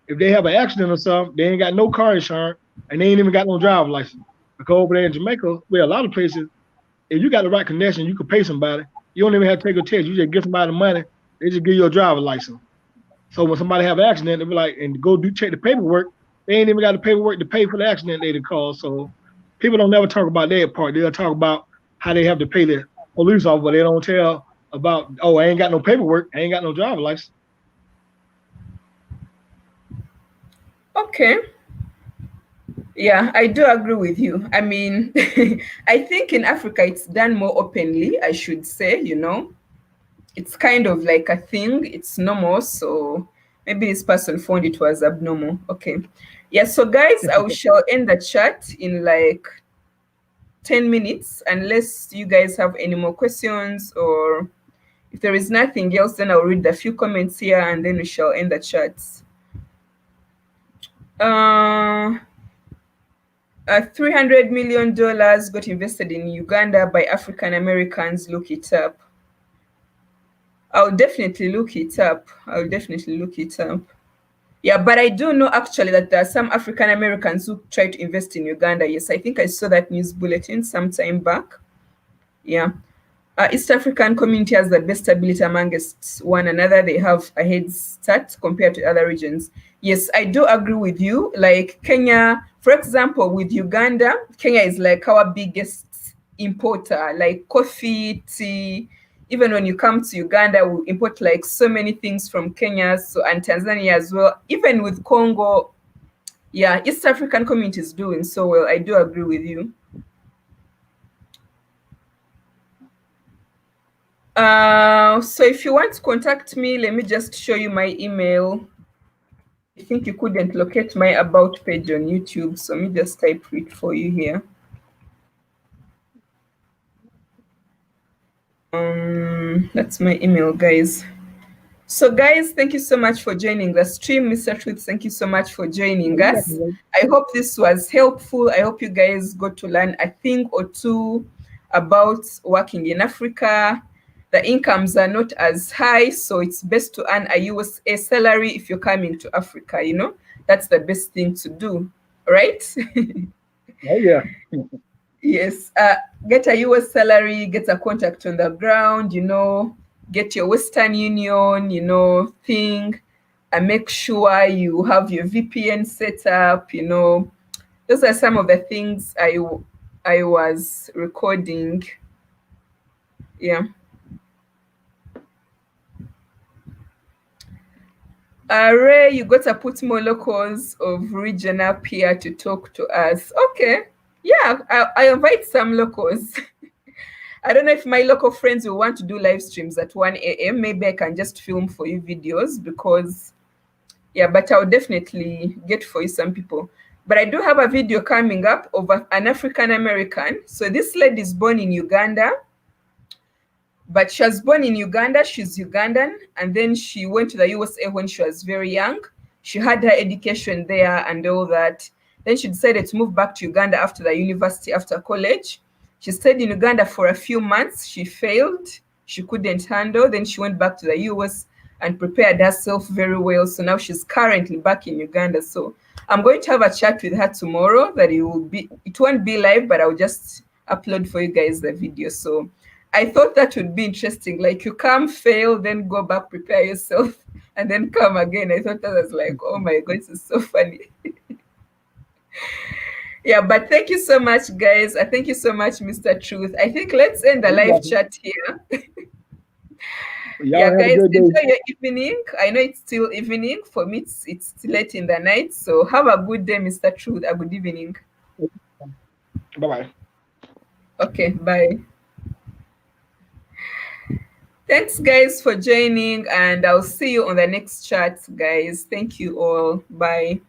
if they have an accident or something, they ain't got no car insurance and they ain't even got no driver's license. Because over there in Jamaica, where a lot of places, if you got the right connection, you can pay somebody. You don't even have to take a test. You just give somebody the money. They just give you a driver's license. So when somebody have an accident, they be like, and go check the paperwork. They ain't even got the paperwork to pay for the accident they caused. So people don't never talk about that part. They'll talk about how they have to pay the police off, but they don't tell about, oh, I ain't got no paperwork. I ain't got no driver's license. Okay. Yeah, I do agree with you. I mean, I think in Africa it's done more openly, I should say. It's kind of like a thing, it's normal. So maybe this person found it was abnormal. Okay. Yeah, so guys, I shall end the chat in like 10 minutes, unless you guys have any more questions, or if there is nothing else, then I'll read a few comments here and then we shall end the chat. $300 million got invested in Uganda by African Americans. Look it up. I'll definitely look it up. Yeah, but I do know actually that there are some African Americans who try to invest in Uganda. Yes, I think I saw that news bulletin some time back. Yeah. East African community has the best stability amongst one another. They have a head start compared to other regions. Yes, I do agree with you. Like Kenya, for example, with Uganda, Kenya is like our biggest importer, like coffee, tea. Even when you come to Uganda, we import like so many things from Kenya, and Tanzania as well. Even with Congo, yeah, East African community is doing so well. I do agree with you. So if you want to contact me, let me just show you my email. I think you couldn't locate my about page on YouTube, so let me just type it for you here. That's my email, guys. So guys, thank you so much for joining the stream. Mr. Truth, thank you so much for joining us. I hope this was helpful. I hope you guys got to learn a thing or two about working in Africa. The incomes are not as high, so it's best to earn a USA salary if you're coming to Africa. That's the best thing to do, right? Oh yeah. Yes, get a US salary, get a contact on the ground, get your Western Union, thing, and make sure you have your VPN set up. Those are some of the things I was recording. Yeah. Ray, you got to put more locals of region up here to talk to us. Okay. Yeah, I invite some locals. I don't know if my local friends will want to do live streams at 1 a.m. Maybe I can just film for you videos, because Yeah, but I'll definitely get for you some people. But I do have a video coming up of an African American. So this lady is born in Uganda, but she was born in Uganda. She's Ugandan, and then she went to the USA when she was very young. She had her education there and all that. Then she decided to move back to Uganda after the university, after college. She stayed in Uganda for a few months. She failed. She couldn't handle. Then she went back to the US and prepared herself very well. So now she's currently back in Uganda. So I'm going to have a chat with her tomorrow. That it won't be live, but I'll just upload for you guys the video. So I thought that would be interesting. Like you come, fail, then go back, prepare yourself, and then come again. I thought that was like, oh my god, this is so funny. Yeah, but thank you so much, guys. Thank you so much, Mr. Truth. I think let's end the You're live welcome. chat here. Y'all Yeah, have a guys, good day. enjoy your evening. I know it's still evening. For me, it's late in the night. So have a good day, Mr. Truth. A good evening. Bye bye. Okay, bye. Thanks, guys, for joining, and I'll see you on the next chat, guys. Thank you all. Bye.